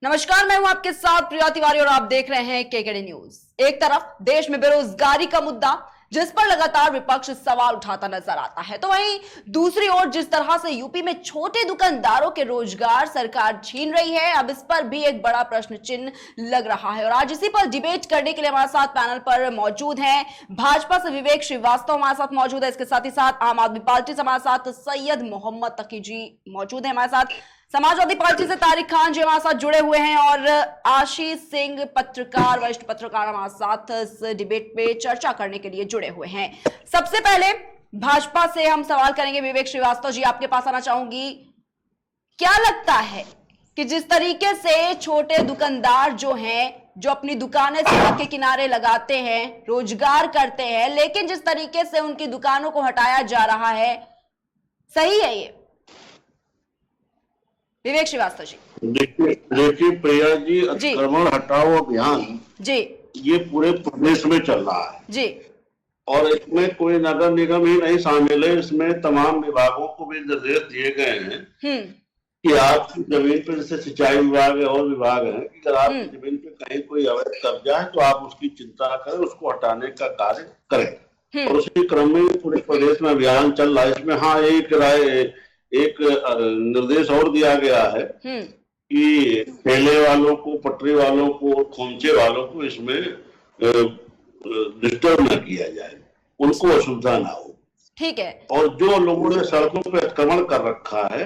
नमस्कार, मैं हूं आपके साथ प्रिया तिवारी और आप देख रहे हैं केकेडी न्यूज। एक तरफ देश में बेरोजगारी का मुद्दा जिस पर लगातार विपक्ष सवाल उठाता नजर आता है, तो वहीं दूसरी ओर जिस तरह से यूपी में छोटे दुकानदारों के रोजगार सरकार छीन रही है, अब इस पर भी एक बड़ा प्रश्न चिन्ह लग रहा है। और आज इसी पर डिबेट करने के लिए हमारे साथ पैनल पर मौजूद हैं भाजपा से विवेक श्रीवास्तव हमारे साथ मौजूद है, इसके साथ ही साथ आम आदमी पार्टी से हमारे साथ सैयद मोहम्मद तकी जी मौजूद है, हमारे साथ समाजवादी पार्टी से तारिक खान जी हमारे साथ जुड़े हुए हैं और आशीष सिंह पत्रकार, वरिष्ठ पत्रकार हमारे साथ इस डिबेट पे चर्चा करने के लिए जुड़े हुए हैं। सबसे पहले भाजपा से हम सवाल करेंगे। विवेक श्रीवास्तव जी, आपके पास आना चाहूंगी। क्या लगता है कि जिस तरीके से छोटे दुकानदार जो हैं, जो अपनी दुकानें सड़क के किनारे लगाते हैं, रोजगार करते हैं, लेकिन जिस तरीके से उनकी दुकानों को हटाया जा रहा है, सही है ये? विवेक श्रीवास्तव जी। देखिए प्रिया जी, अतिक्रमण हटाओ अभियान जी ये पूरे प्रदेश में चल रहा है जी, और इसमें कोई नगर निगम ही नहीं शामिल है। इसमें तमाम विभागों को भी निर्देश दिए गए हैं कि आपकी जमीन पर, जैसे सिंचाई विभाग है और विभाग है, कि अगर आपकी जमीन पे कहीं कोई अवैध कब्जा है तो आप उसकी चिंता करें, उसको हटाने का कार्य करें। और उसी क्रम में पूरे प्रदेश में अभियान चल रहा है। इसमें हाँ एक निर्देश और दिया गया है कि ठेले वालों को, पटरी वालों को, खोमचे वालों को इसमें डिस्टर्ब न किया जाए, उनको असुविधा ना हो। ठीक है। और जो लोगों ने सड़कों पर अतिक्रमण कर रखा है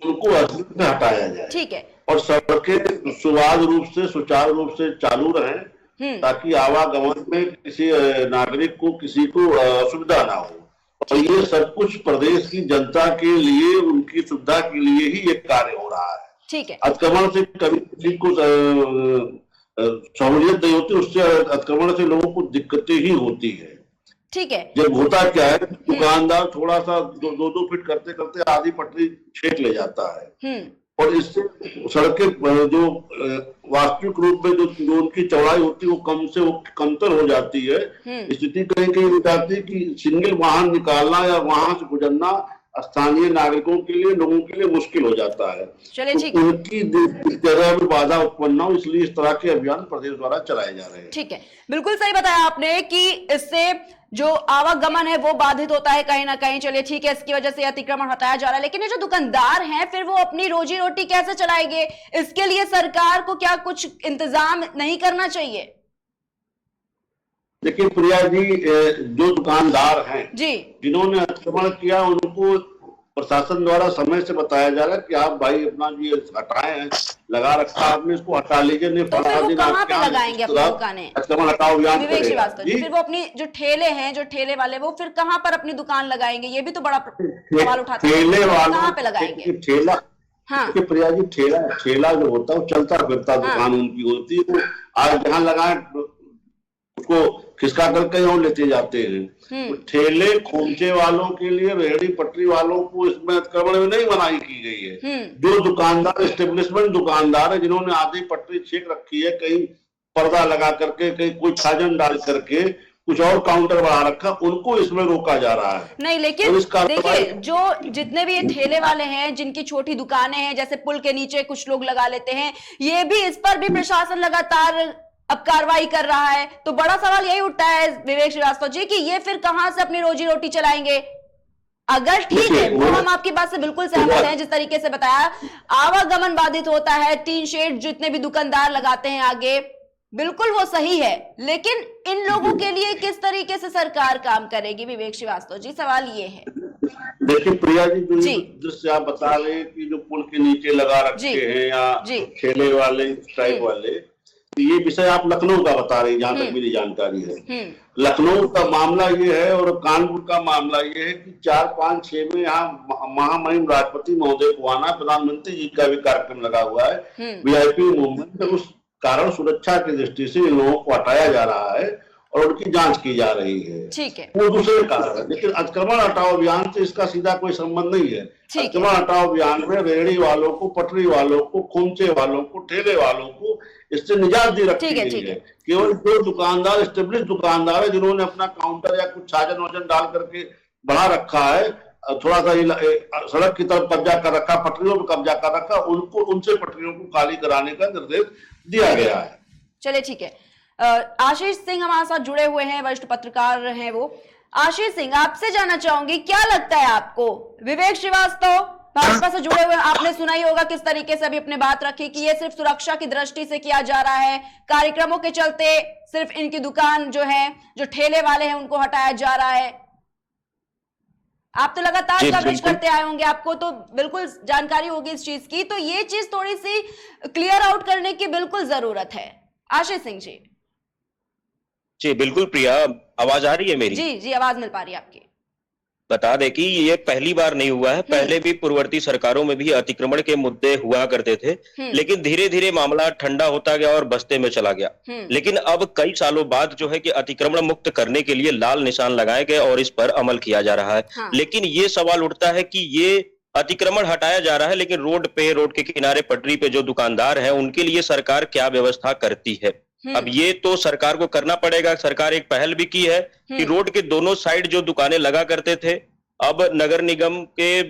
उनको अस्तित्व से हटाया जाए। ठीक है। और सड़कें सुचारू रूप से चालू रहें ताकि आवागमन में किसी नागरिक को, किसी को असुविधा ना हो। और ये सब कुछ प्रदेश की जनता के लिए, उनकी सुविधा के लिए ही ये कार्य हो रहा है। ठीक है। अतिक्रमण से कभी किसी को सहूलियत नहीं होती, उससे अतिक्रमण से लोगों को दिक्कतें ही होती है। ठीक है। जब होता क्या है, दुकानदार थोड़ा सा 2-2 फीट करते करते आधी पटरी छेक ले जाता है और इससे सड़कें जो वास्तविक रूप में जो उनकी चौड़ाई होती है वो कमतर हो जाती है। स्थिति कहीं कहीं हो जाती है कि सिंगल वाहन निकालना या वहां से गुजरना स्थानीय नागरिकों के लिए, लोगों के लिए मुश्किल हो जाता है। तो उनकी जगह में बाधा उत्पन्न हो, इसलिए इस तरह के अभियान प्रदेश द्वारा चलाए जा रहे हैं। ठीक है, बिल्कुल सही बताया आपने कि इससे जो आवागमन है वो बाधित होता है कहीं ना कहीं। चलिए ठीक है, इसकी वजह से अतिक्रमण हटाया जा रहा है, लेकिन ये जो दुकानदार हैं फिर वो अपनी रोजी रोटी कैसे चलाएंगे? इसके लिए सरकार को क्या कुछ इंतजाम नहीं करना चाहिए? देखिए प्रिया जी, जो दुकानदार हैं जी, जिन्होंने अतिक्रमण किया, उनको प्रशासन द्वारा समय से बताया जा रहा है कि आप भाई अपना ये हटाए हैं, लगा रखा आपने, इसको हटा लीजिए। नहीं तो फिर वो कहाँ पे लगाएंगे अपनी दुकानें? अतिक्रमण हटाओ अभियान। विवेक श्रीवास्तव जी, फिर वो अपनी जो ठेले हैं, जो ठेले वाले, वो फिर कहाँ पर अपनी दुकान लगाएंगे? ये भी तो बड़ा सवाल उठाते हैं। ठेले वाले कहाँ पे लगाएंगे? ठेला, हाँ प्रिया जी, ठेला जो होता है वो चलता फिरता दुकान उनकी होती है। आज जहाँ लगाए उसको खिसका करके और लेते जाते हैं। तो ठेले खोमचे वालों के लिए, रेहड़ी पटरी वालों को इसमें अतिक्रमण में नहीं मनाही की गई है। जो दुकानदार, एस्टेब्लिशमेंट दुकानदार है, जिन्होंने आधी पटरी छेक रखी है, कहीं पर्दा लगा करके, कहीं कोई छाजन डाल करके, कुछ और काउंटर बढ़ा रखा, उनको इसमें रोका जा रहा है। नहीं, लेकिन देखिए, जो जितने भी ये ठेले वाले हैं, जिनकी छोटी दुकानें हैं, जैसे पुल के नीचे कुछ लोग लगा लेते हैं, ये भी, इस पर भी प्रशासन लगातार अब कार्रवाई कर रहा है। तो बड़ा सवाल यही उठता है विवेक श्रीवास्तव जी कि ये फिर कहां से अपनी रोजी रोटी चलाएंगे? अगर ठीक है, वो हम आपकी बात से बिल्कुल सहमत हैं, जिस तरीके से बताया, आवागमन बाधित होता है, टीन शेड जितने भी दुकानदार लगाते हैं आगे, बिल्कुल वो सही है, लेकिन इन लोगों के लिए किस तरीके से सरकार काम करेगी? विवेक श्रीवास्तव जी, सवाल ये है। देखिए प्रिया जी, जो दृश्य आप बता रहे हैं कि जो पुल के नीचे लगा रखे हैं या ठेले वाले, टाइप वाले, ये विषय आप लखनऊ का बता रहे हैं, जहां तक मेरी जानकारी है। लखनऊ का मामला ये है और कानपुर का मामला ये है कि 4-5-6 में यहाँ महामहिम राष्ट्रपति महोदय को आना, प्रधानमंत्री जी का भी कार्यक्रम लगा हुआ है, वीआईपी मूवमेंट। उस कारण सुरक्षा की दृष्टि से इन लोगों को हटाया जा रहा है और उनकी जांच की जा रही है। ठीक है, वो दूसरे कारण है। लेकिन अतिक्रमण हटाओ अभियान से इसका सीधा कोई संबंध नहीं है। अतिक्रमण हटाओ अभियान में रेहड़ी वालों को, पटरी वालों को, खोमचे वालों को, ठेले वालों को इससे निजात दी रखी गई है। केवल जो दुकानदार, एस्टेब्लिश दुकानदार है, जिन्होंने अपना काउंटर या कुछ छाजन वाजन डाल करके बढ़ा रखा है, थोड़ा सा सड़क की तरफ कब्जा कर रखा, पटरियों पर कब्जा कर रखा, उनको उनसे पटरियों को खाली कराने का निर्देश दिया गया है। चलिए ठीक है। आशीष सिंह हमारे साथ जुड़े हुए हैं, वरिष्ठ पत्रकार हैं वो। आशीष सिंह, आपसे जानना चाहूंगी, क्या लगता है आपको, विवेक श्रीवास्तव भाजपा से जुड़े हुए, आपने सुना ही होगा किस तरीके से अभी अपने बात रखी कि ये सिर्फ सुरक्षा की दृष्टि से किया जा रहा है, कार्यक्रमों के चलते सिर्फ इनकी दुकान जो है, जो ठेले वाले हैं उनको हटाया जा रहा है। आप तो लगातार कवरेज करते आए होंगे, आपको तो बिल्कुल जानकारी होगी इस चीज की, तो ये चीज थोड़ी सी क्लियर आउट करने की बिल्कुल जरूरत है। आशीष सिंह जी। जी बिल्कुल प्रिया, आवाज आ रही है मेरी? जी जी, आवाज मिल पा रही है आपकी। बता दें कि ये पहली बार नहीं हुआ है, पहले भी पूर्ववर्ती सरकारों में भी अतिक्रमण के मुद्दे हुआ करते थे, लेकिन धीरे धीरे मामला ठंडा होता गया और बस्ते में चला गया। लेकिन अब कई सालों बाद जो है कि अतिक्रमण मुक्त करने के लिए लाल निशान लगाए गए और इस पर अमल किया जा रहा है। हाँ। लेकिन ये सवाल उठता है कि ये अतिक्रमण हटाया जा रहा है, लेकिन रोड के किनारे पटरी पे जो दुकानदार है उनके लिए सरकार क्या व्यवस्था करती है? अब ये तो सरकार को करना पड़ेगा। सरकार एक पहल भी की है कि रोड के दोनों साइड जो दुकानें लगा करते थे, अब नगर निगम के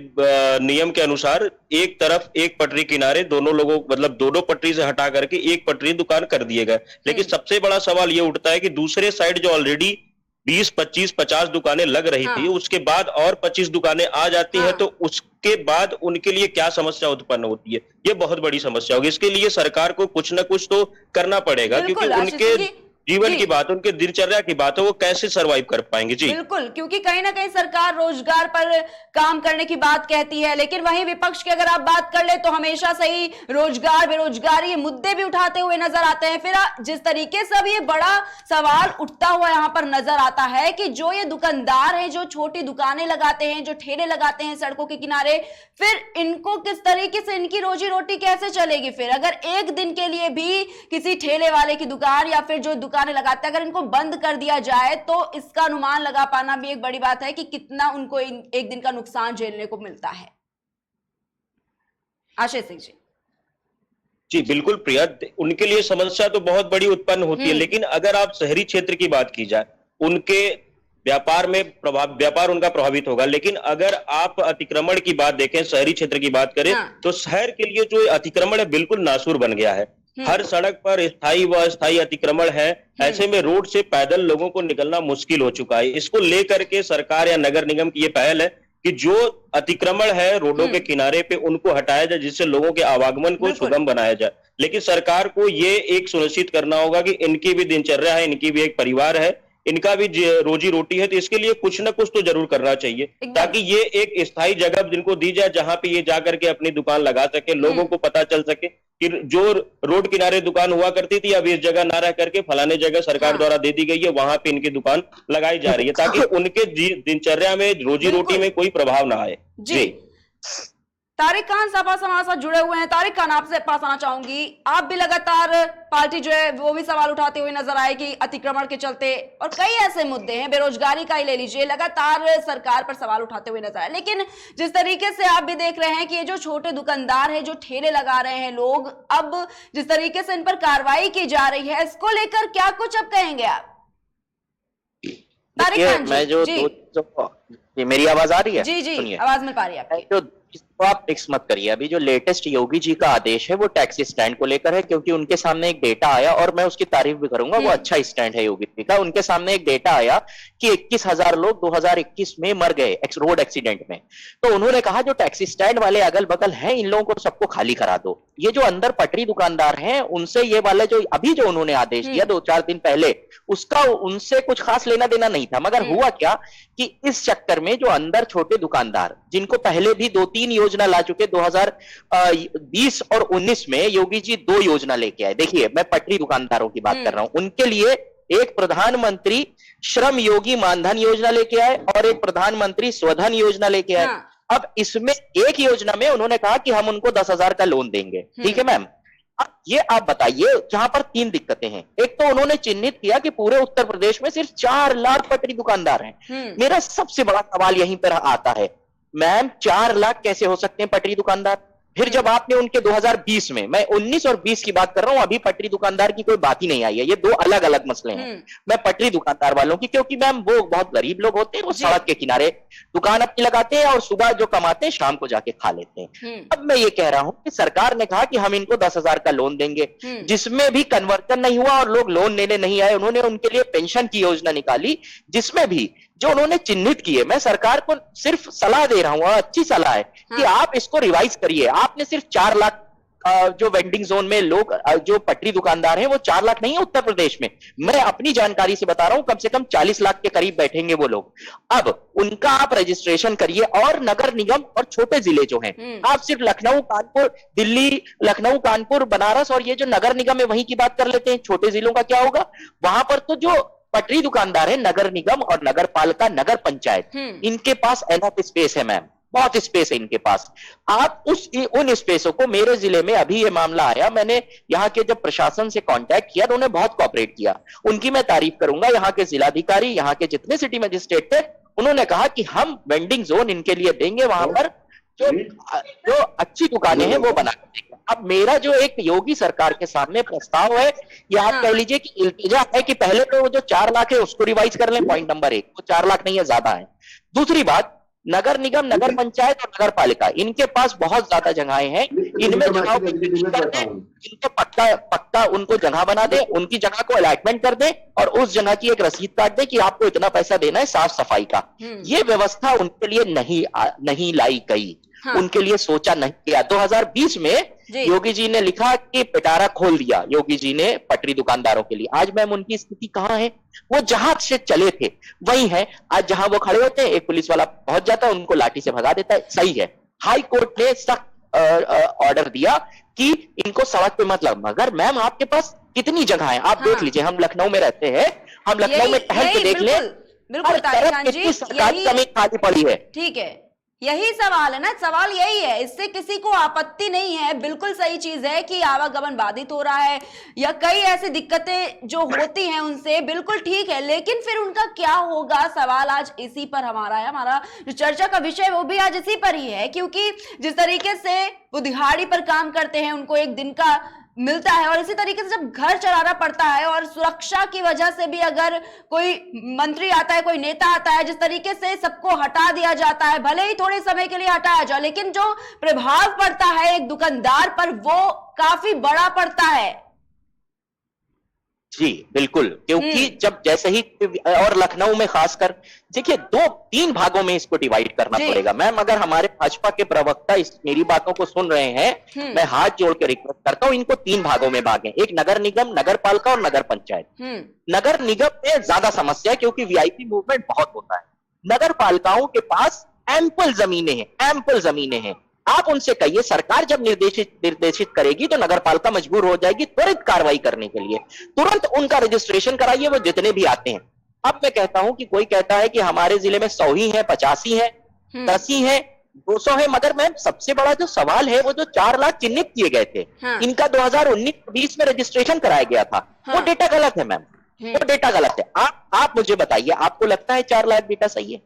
नियम के अनुसार एक तरफ एक पटरी किनारे दोनों लोगों, मतलब दोनों पटरी से हटा करके एक पटरी दुकान कर दिए गए। लेकिन सबसे बड़ा सवाल ये उठता है कि दूसरे साइड जो ऑलरेडी 20, 25, 50 दुकानें लग रही थी, उसके बाद और 25 दुकानें आ जाती हैं, तो उसके बाद उनके लिए क्या समस्या उत्पन्न होती है? ये बहुत बड़ी समस्या होगी। इसके लिए सरकार को कुछ ना कुछ तो करना पड़ेगा, क्योंकि उनके जीवन की बात, उनके दिनचर्या की बात है, वो कैसे सरवाइव कर पाएंगे? जी बिल्कुल, क्योंकि कहीं ना कहीं सरकार रोजगार पर काम करने की बात कहती है, लेकिन वहीं विपक्ष की अगर आप बात कर ले तो हमेशा से ही रोजगार, बेरोजगारी, ये मुद्दे भी उठाते हुए नजर आते हैं। फिर जिस तरीके से अब ये बड़ा सवाल उठता हुआ यहाँ पर नजर आता है कि जो ये दुकानदार हैं, जो छोटी दुकानें लगाते हैं, जो ठेले लगाते हैं सड़कों के किनारे, फिर इनको किस तरीके से, इनकी रोजी रोटी कैसे चलेगी? फिर अगर एक दिन के लिए भी किसी ठेले वाले की दुकान या फिर जो दुकानें लगाते हैं, अगर इनको बंद कर दिया जाए तो इसका अनुमान लगा पाना भी एक बड़ी बात है कि कितना उनको एक दिन का नुकसान झेलने को मिलता है। आशीष सिंह जी। जी बिल्कुल प्रिया, उनके लिए समस्या तो बहुत बड़ी उत्पन्न होती है, लेकिन अगर आप शहरी क्षेत्र की बात की जाए, उनके व्यापार उनका प्रभावित होगा। लेकिन अगर आप अतिक्रमण की बात देखें, शहरी क्षेत्र की बात करें, तो शहर के लिए जो अतिक्रमण है बिल्कुल नासूर बन गया है। हर सड़क पर स्थायी व अस्थायी अतिक्रमण है। ऐसे में रोड से पैदल लोगों को निकलना मुश्किल हो चुका है। इसको लेकर के सरकार या नगर निगम की ये पहल है कि जो अतिक्रमण है रोडों के किनारे पे, उनको हटाया जाए, जिससे लोगों के आवागमन को सुगम बनाया जाए। लेकिन सरकार को ये एक सुनिश्चित करना होगा कि इनकी भी दिनचर्या है, इनकी भी एक परिवार है, इनका भी रोजी रोटी है, तो इसके लिए कुछ ना कुछ तो जरूर करना चाहिए, ताकि ये एक स्थायी जगह जिनको दी जाए, जहां पे ये जाकर के अपनी दुकान लगा सके, लोगों को पता चल सके कि जो रोड किनारे दुकान हुआ करती थी अब इस जगह ना रह करके फलाने जगह सरकार द्वारा दे दी गई है, वहां पे इनकी दुकान लगाई जा रही है, ताकि उनके दिनचर्या में, रोजी रोटी में कोई प्रभाव ना आए। जी तारिक खान सभा से हमारे साथ जुड़े हुए हैं। तारिक खान, आपसे पास आना चाहूंगी, आप भी लगातार पार्टी जो है वो भी सवाल उठाते हुए नजर आए कि अतिक्रमण के चलते, और कई ऐसे मुद्दे हैं, बेरोजगारी का ही ले लीजिए, लगातार सरकार पर सवाल उठाते हुए नजर आए। लेकिन जिस तरीके से आप भी देख रहे हैं कि ये जो छोटे दुकानदार हैं, जो ठेले लगा रहे हैं लोग, अब जिस तरीके से इन पर कार्रवाई की जा रही है, इसको लेकर क्या कुछ अब कहेंगे आप? तारिक खान जी, मेरी आवाज आ रही है? जी जी, आवाज मिल पा रही है आपकी। इसको आप फिक्स मत करिए। अभी जो लेटेस्ट योगी जी का आदेश है वो टैक्सी स्टैंड को लेकर है, क्योंकि उनके सामने एक डेटा आया, और मैं उसकी तारीफ भी करूंगा, वो अच्छा स्टैंड है योगी जी का। उनके सामने एक डेटा आया कि 21,000 लोग 2021 में मर गए रोड एक्सीडेंट में। तो उन्होंने कहा जो टैक्सी स्टैंड वाले अगल बगल हैं, इन लोगों को सबको खाली करा दो। ये जो अंदर पटरी दुकानदार हैं, उनसे ये वाले जो अभी जो उन्होंने आदेश दिया 2-4 दिन पहले, उसका उनसे कुछ खास लेना देना नहीं था। मगर हुआ क्या कि इस चक्कर में जो अंदर छोटे दुकानदार, जिनको पहले भी 2-3 योजना ला चुके, 2020 और 19 में योगी जी 2 योजना लेके आए। देखिए, मैं पटरी दुकानदारों की बात कर रहा हूं। उनके लिए एक प्रधानमंत्री श्रम योगी मानधन योजना लेके आए और एक प्रधानमंत्री स्वधन योजना लेके आए। अब इसमें एक योजना में उन्होंने कहा कि हम उनको 10,000 का लोन देंगे। ठीक है मैम, अब ये आप बताइए, जहां पर 3 दिक्कतें हैं। एक तो उन्होंने चिन्हित किया कि पूरे उत्तर प्रदेश में सिर्फ 4 लाख पटरी दुकानदार हैं। मेरा सबसे बड़ा सवाल यहीं पर आता है, मैम 4 लाख कैसे हो सकते हैं पटरी दुकानदार? फिर जब आपने उनके 2020 में, मैं 19 और 20 की बात कर रहा हूं, अभी पटरी दुकानदार की कोई बात ही नहीं आई है, ये दो अलग अलग मसले हैं। मैं पटरी दुकानदार वालों की, क्योंकि मैम वो बहुत गरीब लोग होते हैं, वो सड़क के किनारे दुकान अपनी लगाते हैं और सुबह जो कमाते हैं शाम को जाके खा लेते हैं। अब मैं ये कह रहा हूं कि सरकार ने कहा कि हम इनको 10,000 का लोन देंगे, जिसमें भी कन्वर्जन नहीं हुआ और लोग लोन लेने नहीं आए। उन्होंने उनके लिए पेंशन की योजना निकाली, जिसमें भी जो उन्होंने चिन्हित किए, मैं सरकार को सिर्फ सलाह दे रहा हूं, और अच्छी सलाह है कि आप इसको रिवाइज करिए। आपने सिर्फ 4 लाख जो वेंडिंग जोन में लोग, जो पटरी दुकानदार हैं, वो 4 लाख नहीं है उत्तर प्रदेश में, मैं अपनी जानकारी से बता रहा हूं, कम से कम 40 लाख के करीब बैठेंगे वो लोग। अब उनका आप रजिस्ट्रेशन करिए, और नगर निगम और छोटे जिले जो हैं, आप सिर्फ लखनऊ, कानपुर, दिल्ली, लखनऊ, कानपुर, बनारस और ये जो नगर निगम है वहीं की बात कर लेते हैं। छोटे जिलों का क्या होगा? वहां पर तो जो पटरी दुकानदार है, नगर निगम और नगर पालिका, नगर पंचायत, इनके पास एनफ स्पेस है मैम, बहुत स्पेस है इनके पास। आप उन स्पेसों को, मेरे जिले में अभी ये मामला आया, मैंने यहाँ के जब प्रशासन से कांटेक्ट किया तो उन्होंने बहुत कोऑपरेट किया, उनकी मैं तारीफ करूंगा। यहाँ के जिलाधिकारी, यहाँ के जितने सिटी मजिस्ट्रेट थे, उन्होंने कहा कि हम वेंडिंग जोन इनके लिए देंगे, वहां पर जो अच्छी दुकानें हैं वो बना देंगे। अब मेरा जो एक योगी सरकार के सामने प्रस्ताव है, ये आप कह लीजिए कि इल्तिजा है कि पहले तो वो जो 4 लाख है उसको रिवाइज कर लें, पॉइंट नंबर 1, वो 4 लाख नहीं है, ज्यादा है। दूसरी बात, नगर निगम, नगर पंचायत और नगर पालिका, इनके पास बहुत ज्यादा जगहें हैं, इनमें जगहों को इनको पक्का उनको जगह बना दे, उनकी जगह को अलॉटमेंट कर दे और उस जगह की एक रसीद काट दे कि आपको इतना पैसा देना है साफ सफाई का। ये व्यवस्था उनके लिए नहीं लाई गई, उनके लिए सोचा नहीं गया। 2020 में योगी जी ने लिखा कि पिटारा खोल दिया योगी जी ने पटरी दुकानदारों के लिए। आज मैम उनकी स्थिति कहां है? वो जहां से चले थे वही है आज। जहां वो खड़े होते हैं, एक पुलिस वाला पहुंच जाता है, उनको लाठी से भगा देता है। सही है, हाई कोर्ट ने सख्त ऑर्डर दिया कि इनको सड़क पे मत लग। मगर मैम आपके पास कितनी जगह है, आप देख लीजिए, हम लखनऊ में रहते हैं, हम लखनऊ में टहल के देख ले, बिल्कुल कितनी सरकारी जमीन खाली पड़ी है। ठीक है, यही सवाल है ना, सवाल यही है, इससे किसी को आपत्ति नहीं है, बिल्कुल सही चीज है कि आवागमन बाधित हो रहा है या कई ऐसी दिक्कतें जो होती हैं उनसे, बिल्कुल ठीक है, लेकिन फिर उनका क्या होगा? सवाल आज इसी पर हमारा है, हमारा जो चर्चा का विषय वो भी आज इसी पर ही है, क्योंकि जिस तरीके से वो दिहाड़ी पर काम करते हैं, उनको एक दिन का मिलता है, और इसी तरीके से जब घर चलाना पड़ता है और सुरक्षा की वजह से भी अगर कोई मंत्री आता है, कोई नेता आता है, जिस तरीके से सबको हटा दिया जाता है, भले ही थोड़े समय के लिए हटाया जाए, लेकिन जो प्रभाव पड़ता है एक दुकानदार पर वो काफी बड़ा पड़ता है। जी बिल्कुल, क्योंकि जब जैसे ही, और लखनऊ में खासकर देखिए 2-3 भागों में इसको डिवाइड करना पड़ेगा। मैम अगर हमारे भाजपा के प्रवक्ता मेरी बातों को सुन रहे हैं, मैं हाथ जोड़ के रिक्वेस्ट करता हूं, इनको 3 भागों में बांटें। एक नगर निगम, नगर पालिका और नगर पंचायत। नगर निगम में ज्यादा समस्या है क्योंकि वीआईपी मूवमेंट बहुत होता है। नगर पालिकाओं के पास एम्पल जमीनें हैं। आप उनसे कहिए, सरकार जब निर्देशित करेगी तो नगर पालिका मजबूर हो जाएगी त्वरित कार्रवाई करने के लिए, तुरंत उनका रजिस्ट्रेशन कराइए, वो जितने भी आते हैं। अब मैं कहता हूं कि कोई कहता है कि हमारे जिले में 100 ही है, 50 ही है, 10 ही है, 200 है, मगर मैम सबसे बड़ा जो सवाल है वो जो 4 लाख चिन्हित किए गए थे, इनका 2019-20 में रजिस्ट्रेशन कराया गया था, वो डेटा गलत है मैम, वो डेटा गलत है। आप मुझे बताइए, आपको लगता है 4 लाख डेटा सही है?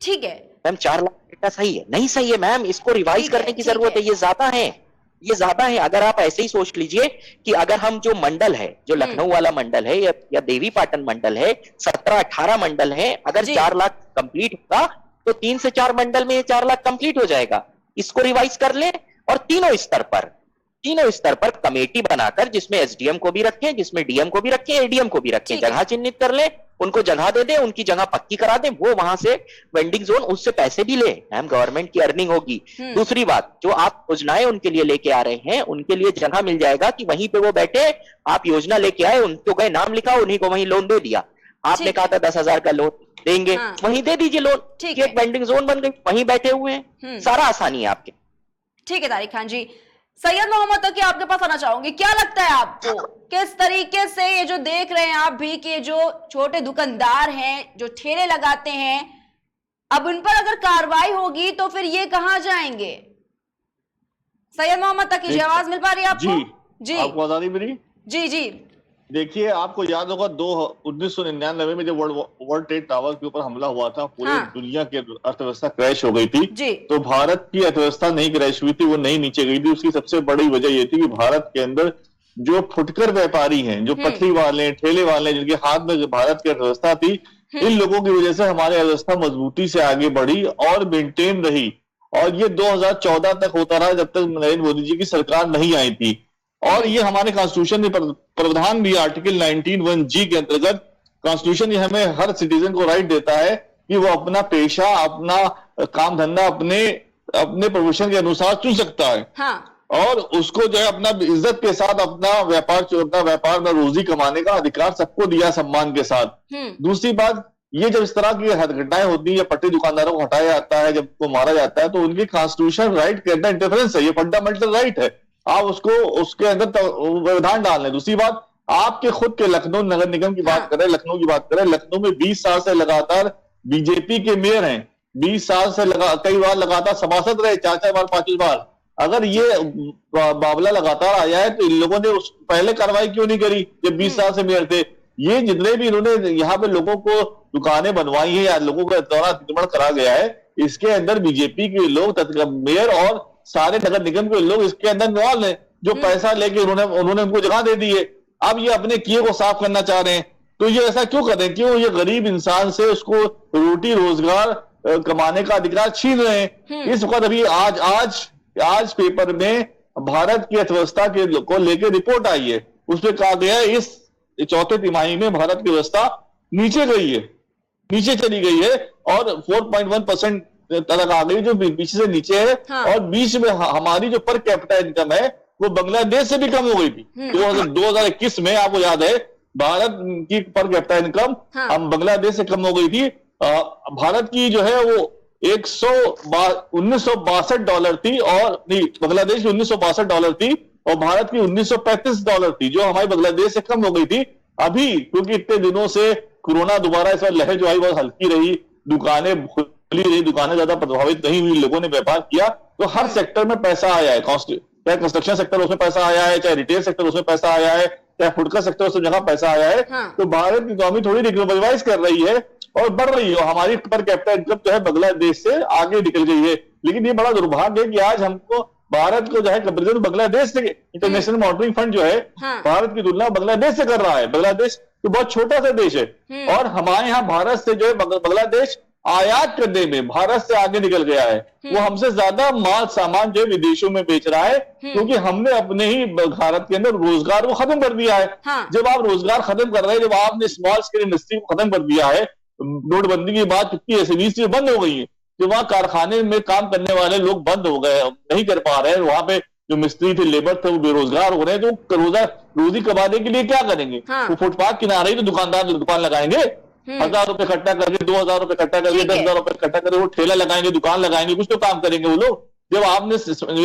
ठीक है मैम 4 लाख डेटा सही है? नहीं सही है मैम, इसको रिवाइज करने की जरूरत है, ये ज्यादा है। अगर आप ऐसे ही सोच लीजिए कि अगर हम जो मंडल है, जो लखनऊ वाला मंडल है या देवी पाटन मंडल है, 17-18 मंडल है, अगर 4 लाख कंप्लीट होगा तो 3 से 4 मंडल में 4 लाख कंप्लीट हो जाएगा। इसको रिवाइज कर ले, और तीनों स्तर पर कमेटी बनाकर, जिसमें एसडीएम को भी रखें, जिसमें डीएम को भी रखें, एडीएम को भी रखें, जगह चिन्हित कर ले, उनको जगह दे दे, उनकी जगह पक्की करा दे, वो वहां से वेंडिंग जोन, उससे पैसे भी ले, मैम गवर्नमेंट की अर्निंग होगी। दूसरी बात, जो आप योजनाएं उनके लिए लेके आ रहे हैं, उनके लिए जगह मिल जाएगा कि वहीं पे वो बैठे, आप योजना लेके आए, उनको गए नाम लिखा, उन्हीं को वहीं लोन दे दिया। आपने कहा था 10,000 का लोन देंगे, वहीं दे दीजिए लोन, एक वेंडिंग जोन बन गई, वहीं बैठे हुए हैं, सारा आसानी है आपके। ठीक है तारिक खान जी, सैयद मोहम्मद तक आपके पास आना चाहूंगी, क्या लगता है आपको किस तरीके से ये जो देख रहे हैं आप भी कि जो छोटे दुकानदार हैं, जो ठेले लगाते हैं, अब उन पर अगर कार्रवाई होगी तो फिर ये कहां जाएंगे? सैयद मोहम्मद तक की आवाज मिल पा रही है आपको? जी आपको आवाज आ रही मेरी? जी देखिए, आपको याद होगा 1999 में जब वर्ल्ड ट्रेड टावर के ऊपर हमला हुआ था, पूरी दुनिया की अर्थव्यवस्था क्रैश हो गई थी। तो भारत की अर्थव्यवस्था नहीं क्रैश हुई थी, वो नहीं नीचे गई थी। उसकी सबसे बड़ी वजह ये थी कि भारत के अंदर जो फुटकर व्यापारी हैं, जो पटरी वाले, ठेले वाले, जिनके हाथ में भारत की अर्थव्यवस्था थी, इन लोगों की वजह से हमारी अर्थव्यवस्था मजबूती से आगे बढ़ी और मेंटेन रही। और ये 2014 तक होता रहा, जब तक नरेंद्र मोदी जी की सरकार नहीं आई थी। और ये हमारे कॉन्स्टिट्यूशन में प्रावधान भी आर्टिकल 19(1)(g) के अंतर्गत कॉन्स्टिट्यूशन हमें हर सिटीजन को राइट देता है कि वो अपना पेशा, अपना काम धंधा अपने प्रोफेशन के अनुसार चुन सकता है। और उसको जो है अपना इज्जत के साथ अपना व्यापार में रोजी कमाने का अधिकार सबको दिया, सम्मान के साथ। दूसरी बात, ये जब इस तरह की घटनाएं होती है या पट्टी दुकानदारों को हटाया जाता है, जब को मारा जाता है, तो उनकी कॉन्स्टिट्यूशन राइट के अंदर इंटरफेरेंस है। ये फंडामेंटल राइट है, आप उसको उसके अंदर व्यवधान डाल लें। दूसरी बात, आपके खुद के लखनऊ नगर निगम की बात करें, लखनऊ की बात करें, लखनऊ में 20 साल से लगातार बीजेपी के मेयर हैं, 20 साल से कई बार लगातार सभासद रहे, 4-4 बार 5 बार। अगर ये मामला लगातार आया है तो इन लोगों ने उस पहले कार्रवाई क्यों नहीं करी जब 20 साल से मेयर थे? ये जितने भी इन्होंने यहाँ पे लोगों को दुकानें बनवाई है या लोगों का द्वारा अतिक्रमण करा गया है, इसके अंदर बीजेपी के लोग, मेयर और सारे नगर निगम के लोग इसके अंदर इन्वॉल्व हैं, जो पैसा लेके उन्होंने उनको जगह दे दी है। अब ये अपने किए को साफ करना चाह रहे हैं, तो ये ऐसा क्यों कर रहे हैं? क्यों ये गरीब इंसान से उसको रोटी रोजगार कमाने का अधिकार छीन रहे हैं? इस वक्त अभी आज पेपर में भारत की अर्थव्यवस्था को लेकर रिपोर्ट आई है, उसमें कहा गया है इस चौथे तिमाही में भारत की व्यवस्था नीचे चली गई है और 4.1% तक आ गई, जो पीछे से नीचे है। और बीच में हमारी जो पर कैपिटा इनकम है वो बांग्लादेश से भी कम हो गई थी। 2021 में आपको याद है, भारत की पर कैपिटा इनकम हम बांग्लादेश से कम हो गई थी। भारत की जो है वो $1962 थी, और नहीं, बांग्लादेश की $1962 थी और भारत की $1935 थी, जो हमारी बांग्लादेश से कम हो गई थी। अभी क्योंकि इतने दिनों से कोरोना दोबारा इस बार लहर जो आई बहुत हल्की रही, दुकानें खुली रही, दुकानें ज्यादा प्रभावित नहीं हुई, लोगों ने व्यापार किया, तो हर सेक्टर में पैसा आया है। चाहे कंस्ट्रक्शन सेक्टर उसमें पैसा आया है, चाहे रिटेल सेक्टर उसमें पैसा आया है, चाहे फुटकर सेक्टर उसमें जगह पैसा आया है। तो भारत की इकोनॉमी थोड़ी रिकवराइज कर रही है और बढ़ रही है। हमारी पर कैपिटा इनकम जो है बांग्लादेश से आगे निकल गई है। लेकिन ये बड़ा दुर्भाग्य है कि आज हमको भारत को जो है कंपेरिजन बांग्लादेश से, इंटरनेशनल मॉनिटरिंग फंड जो है भारत की तुलना बांग्लादेश से कर रहा है। बांग्लादेश तो बहुत छोटा सा देश है और हमारे यहाँ भारत से जो है बांग्लादेश आयात करने में भारत से आगे निकल गया है। वो हमसे ज्यादा माल सामान जो है विदेशों में बेच रहा है, क्योंकि हमने अपने ही भारत के अंदर रोजगार को खत्म कर दिया है। जब आप रोजगार खत्म कर रहे हैं, जब आपने स्मॉल स्केल इंडस्ट्री को खत्म कर दिया है, नोटबंदी के बाद कितनी एसएमई बंद हो गई है, जो वहां कारखाने में काम करने वाले लोग बंद हो गए, नहीं कर पा रहे हैं। वहां पे जो मिस्त्री थे, लेबर थे, वो बेरोजगार हो रहे हैं। तो रोजी कमाने के लिए क्या करेंगे? वो फुटपाथ किनारे ही तो दुकानदार दुकान लगाएंगे, 1000 रुपए इकट्ठा करके, 2000 रुपए इकट्ठा करके, 10,000 रुपए इकट्ठा करके वो ठेला लगाएंगे, दुकान लगाएंगे, कुछ तो काम करेंगे वो लोग। जब आपने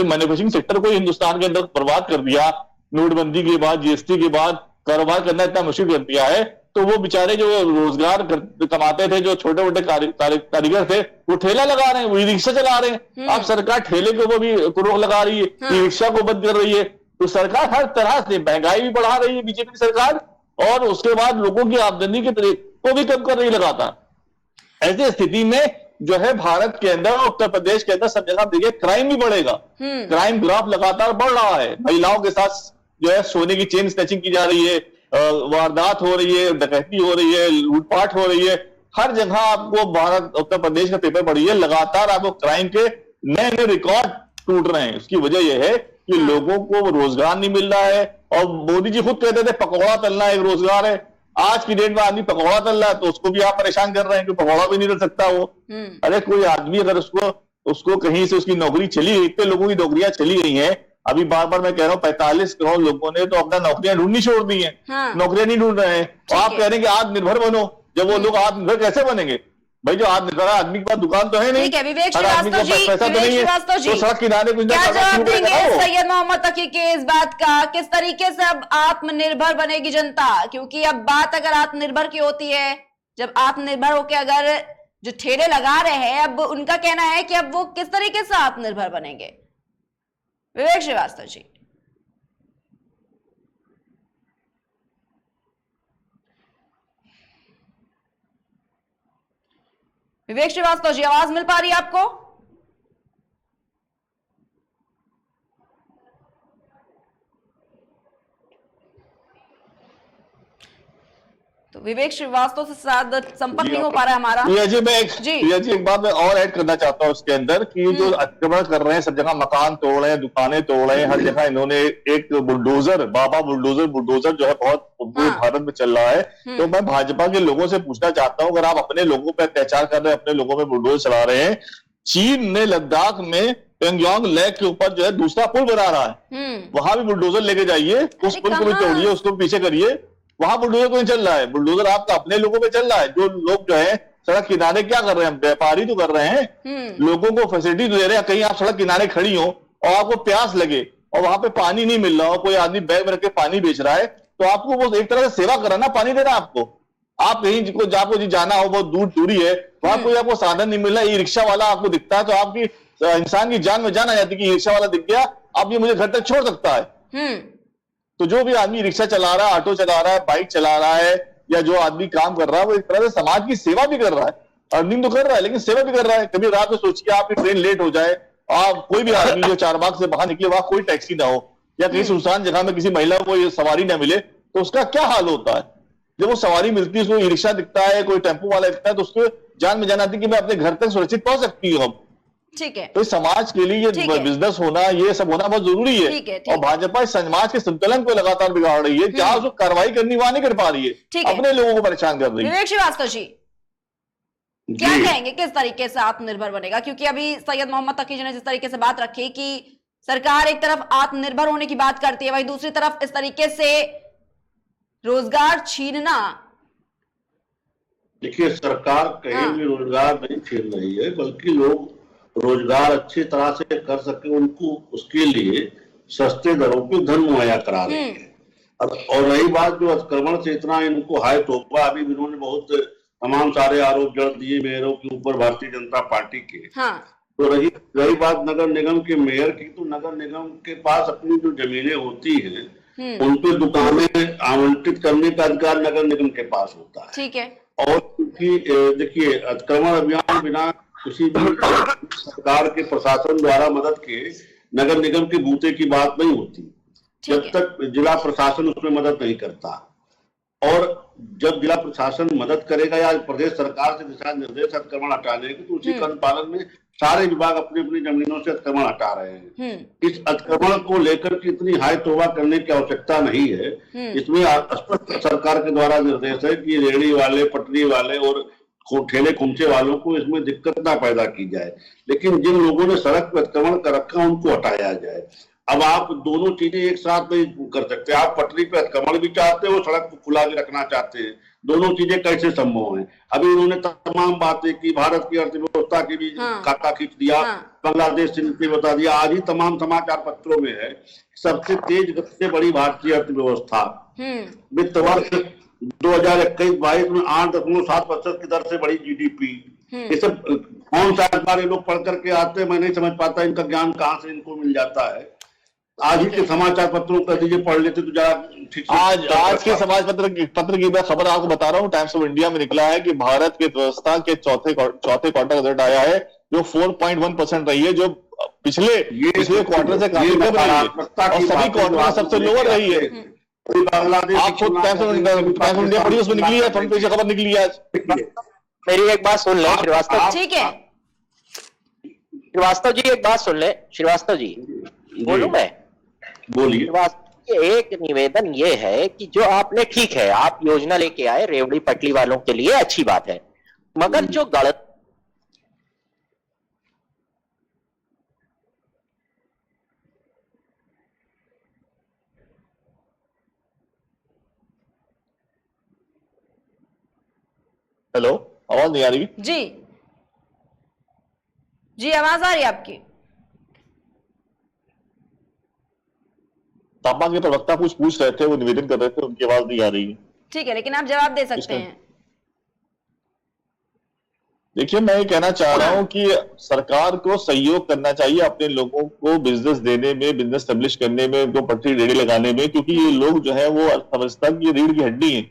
मैन्युफैक्चरिंग सेक्टर को हिंदुस्तान के अंदर बर्बाद कर दिया, नोटबंदी के बाद, जीएसटी के बाद कारोबार करना इतना मुश्किल कर दिया है, तो वो बेचारे जो रोजगार कमाते थे, जो छोटे मोटे कारीगर थे, वो ठेला लगा रहे हैं, वो रिक्शा चला रहे हैं। अब सरकार ठेले को भी रोक लगा रही है, रिक्शा को बंद कर रही है। तो सरकार हर तरह से महंगाई भी बढ़ा रही है बीजेपी की सरकार, और उसके बाद लोगों की आमदनी के तरीके को भी कम कर रही लगातार। ऐसी स्थिति में जो है भारत के अंदर, उत्तर प्रदेश के अंदर, सब जगह देखिए क्राइम भी बढ़ेगा। क्राइम ग्राफ लगातार बढ़ रहा है। महिलाओं के साथ जो है सोने की चेन स्नैचिंग की जा रही है, वारदात हो रही है, डकैती हो रही है, लूटपाट हो रही है। हर जगह आपको भारत, उत्तर प्रदेश का पेपर पढ़िए, लगातार आपको क्राइम के नए नए रिकॉर्ड टूट रहे हैं। उसकी वजह यह है कि लोगों को रोजगार नहीं मिल रहा है। और मोदी जी खुद कहते थे पकौड़ा तलना एक रोजगार है। आज की डेट में आदमी पकौड़ा तल रहा है तो उसको भी आप परेशान कर रहे हैं कि पकौड़ा भी नहीं तल सकता वो। अरे कोई आदमी अगर उसको कहीं से उसकी नौकरी चली गई, इतने लोगों की नौकरियां चली गई हैं। अभी बार बार मैं कह रहा हूँ 45 करोड़ लोगों ने तो अपना नौकरियां ढूंढनी छोड़ दी हैं। नौकरियां नहीं ढूंढ रहे हैं। तो आप कह रहे हैं कि आत्मनिर्भर बनो। जब वो लोग आत्मनिर्भर कैसे बनेंगे भाई? जो आत्मनिर्भर आदमी के पास दुकान तो है नहीं, पैसा तो नहीं है, तो सड़क किनारे कुछ क्या जवाब देंगे सैयद मोहम्मद तकी के इस बात का? किस तरीके से अब आत्मनिर्भर बनेगी जनता? क्योंकि अब बात अगर आत्मनिर्भर की होती है, जब आत्मनिर्भर होकर अगर जो ठेले लगा रहे हैं, अब उनका कहना है कि अब वो किस तरीके से आत्मनिर्भर बनेंगे? विवेक श्रीवास्तव जी। विवेक श्रीवास्तव जी, आवाज मिल पा रही है आपको? तो विवेक श्रीवास्तव से शायद संपर्क नहीं हो पा रहा है हमारा। प्रिया जी एक बात मैं और ऐड करना चाहता हूँ उसके अंदर कि जो अतिक्रमण कर रहे हैं, सब जगह मकान तोड़ रहे हैं, दुकानें तोड़ रहे हैं, हर जगह इन्होंने एक बुलडोजर जो है बहुत पूरे भारत में चल रहा है। तो मैं भाजपा के लोगों से पूछना चाहता हूँ, अगर आप अपने लोगों पर अत्याचार कर रहे हैं, अपने लोगों में बुलडोजर चला रहे हैं, चीन ने लद्दाख में पेंगोंग लेक के ऊपर जो है दूसरा पुल बना रहा है, वहां भी बुलडोजर लेके जाइए, उस पुल को भी तोड़िए, उसको पीछे करिए, वहां बुलडोजर को नहीं चल रहा है। बुलडोजर आपका अपने लोगों पे चल रहा है। जो लोग जो है सड़क किनारे क्या कर रहे हैं, व्यापारी तो कर रहे हैं, लोगों को फैसिलिटी दे रहे हैं। कहीं आप सड़क किनारे खड़ी हो और आपको प्यास लगे और वहां पे पानी नहीं मिल रहा हो, कोई आदमी बैग में रख के पानी बेच रहा है, तो आपको वो एक तरह से सेवा कर रहा है ना, पानी दे रहा है आपको। आप कहीं को आपको जाना हो, बहुत दूर दूरी है, वहां कोई आपको साधन नहीं मिल रहा है, ई रिक्शा वाला आपको दिखता है, तो आपकी इंसान की जान में जान आ जाती है कि रिक्शा वाला दिख गया, अब ये मुझे घर तक छोड़ सकता है। तो जो भी आदमी रिक्शा चला रहा है, ऑटो चला रहा है, बाइक चला रहा है, या जो आदमी काम कर रहा है, वो एक तरह से समाज की सेवा भी कर रहा है, अर्निंग तो कर रहा है लेकिन सेवा भी कर रहा है। कभी रात में सोचिए आपकी ट्रेन लेट हो जाए, आप कोई भी आदमी जो चारबाग से बाहर निकले, वहां कोई टैक्सी ना हो, या कहीं सुनसान जगह में किसी महिला को ये सवारी ना मिले, तो उसका क्या हाल होता है। जब वो सवारी मिलती है, उसको ई रिक्शा दिखता है, कोई टेम्पो वाला दिखता है, तो उसको जान में जान आती है कि मैं अपने घर तक सुरक्षित पहुंच सकती हूँ। हम ठीक है, तो समाज के लिए ये बिजनेस होना, ये सब होना बहुत जरूरी है। ठीक है। और भाजपा इस समाज के संतुलन को लगातार बिगाड़ रही है, जहां उसको कार्रवाई करनी वहां नहीं कर पा रही है, अपने लोगों को परेशान कर रही है। विवेक श्रीवास्तव जी क्या कहेंगे, किस तरीके से आत्मनिर्भर बनेगा? क्योंकि अभी सैयद मोहम्मद तकी जी ने जिस तरीके से बात रखी कि सरकार एक तरफ आत्मनिर्भर होने की बात करती है, वहीं दूसरी तरफ इस तरीके से रोजगार छीनना। देखिए, सरकार कहीं भी रोजगार नहीं छीन रही है, बल्कि लोग रोजगार अच्छी तरह से कर सके उनको, उसके लिए सस्ते दरों पे धन मुहैया करा रही है। और रही बात जो अतिक्रमण से इतना इनको हाई तोहफा, अभी इन्होंने बहुत तमाम सारे आरोप जड़ दिए मेयरों के ऊपर भारतीय जनता पार्टी के। तो रही बात नगर निगम के मेयर की, तो नगर निगम के पास अपनी जो जमीनें होती हैं उन पे दुकानें आवंटित करने का अधिकार नगर निगम के पास होता है। ठीक है। और क्योंकि देखिए, अतिक्रमण अभियान बिना किसी भी सरकार के प्रशासन द्वारा मदद के नगर निगम के बूते की बात नहीं होती, जब तक जिला प्रशासन उसमें मदद नहीं करता। और जब जिला प्रशासन मदद करेगा या प्रदेश सरकार से दिशा निर्देश अतिक्रमण हटाने की, तो उसी के अनुपालन में सारे विभाग अपनी अपनी जमीनों से अतिक्रमण हटा रहे हैं। इस अतिक्रमण को लेकर के इतनी हाई तोबा करने की आवश्यकता नहीं है। इसमें स्पष्ट सरकार के द्वारा निर्देश है कि रेहड़ी वाले, पटरी वाले और ठेले कुमचे वालों को इसमें दिक्कत ना पैदा की जाए, लेकिन जिन लोगों ने सड़क पर अतिक्रमण कर रखा है उनको हटाया जाए। अब आप दोनों चीजें एक साथ नहीं कर सकते। आप पटरी पे अतिक्रमण भी चाहते हो, सड़क को खुला भी रखना चाहते हैं, दोनों चीजें कैसे संभव हैं? अभी उन्होंने तमाम बातें की, भारत की अर्थव्यवस्था की भी खाता खींच दिया, बांग्लादेश से नीति बता दिया। आज ही तमाम समाचार पत्रों में है सबसे तेज गति से बढ़ी भारतीय अर्थव्यवस्था वित्त वर्ष 2021-22 में 8.7% की दर से बढ़ी जीडीपी। ये सब कौन सा अखबार ये लोग पढ़ करके आते हैं, मैं नहीं समझ पाता इनका ज्ञान कहाँ से इनको मिल जाता है। आज ही के समाचार पत्रों का दीजिए पढ़ लेते तो जरा ठीक से। आज के समाचार पत्र की मैं खबर आपको बता रहा हूँ, टाइम्स ऑफ इंडिया में निकला है कि भारत की व्यवस्था के चौथे क्वार्टर का रिजल्ट आया है जो 4.1% रही है, जो पिछले क्वार्टर से काफी कम रही है और सभी क्वार्टर में सबसे लोअर रही है। आपको टाइम्स ऑफ इंडिया पढ़ी, उसमें निकली है, फ्रंट पेज से खबर निकली है आज। मेरी एक बात सुन ले श्रीवास्तव। ठीक है श्रीवास्तव जी, एक बात सुन ले श्रीवास्तव जी, बोलूं मैं? बोलिए। एक निवेदन ये है कि जो आपने, ठीक है आप योजना लेके आए रेवड़ी पटली वालों के लिए, अच्छी बात है, मगर जो गलत हेलो, आवाज नहीं आ रही? जी आवाज आ रही है आपकी। तापमान के प्रवक्ता कुछ पूछ रहे थे, वो निवेदन कर रहे थे, उनकी आवाज नहीं आ रही है। ठीक है, लेकिन आप जवाब दे सकते हैं। देखिए, मैं ये कहना चाह रहा हूं कि सरकार को सहयोग करना चाहिए अपने लोगों को बिजनेस देने में, बिजनेस स्टेब्लिश करने में, उनको पटरी रेडी लगाने में, क्योंकि ये लोग जो है वो अर्थव्यवस्था की रीढ़ की हड्डी है।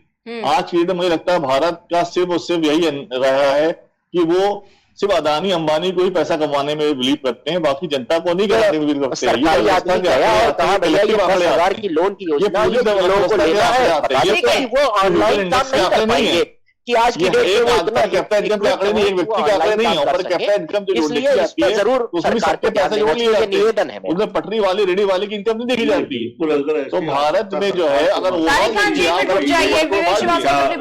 आज की डेट में मुझे लगता है भारत का सिर्फ और सिर्फ यही रहा है कि वो सिर्फ अदानी अंबानी को ही पैसा कमाने में बिलीव करते हैं, बाकी जनता को नहीं करते बिलीव करते हैं। सरकारी आदमी गया और कहा भैया ये 10,000 की लोन की योजना ये लोगों को लेना है, वो ऑनलाइन काम नहीं कर पाएंगे कि आज की डेट में कैपिटल इनकम के आंकड़े नहीं, एक व्यक्ति के आंकड़े नहीं है, पर कैपिटल इनकम जो इसलिए इस पर जरूर सरकार को पैसे जोड़ लिए जाते हैं। निवेदन है, उसमें पटरी वाली रेडी वाली की इनकम नहीं देखी जाती है। तो भारत में जो है अगर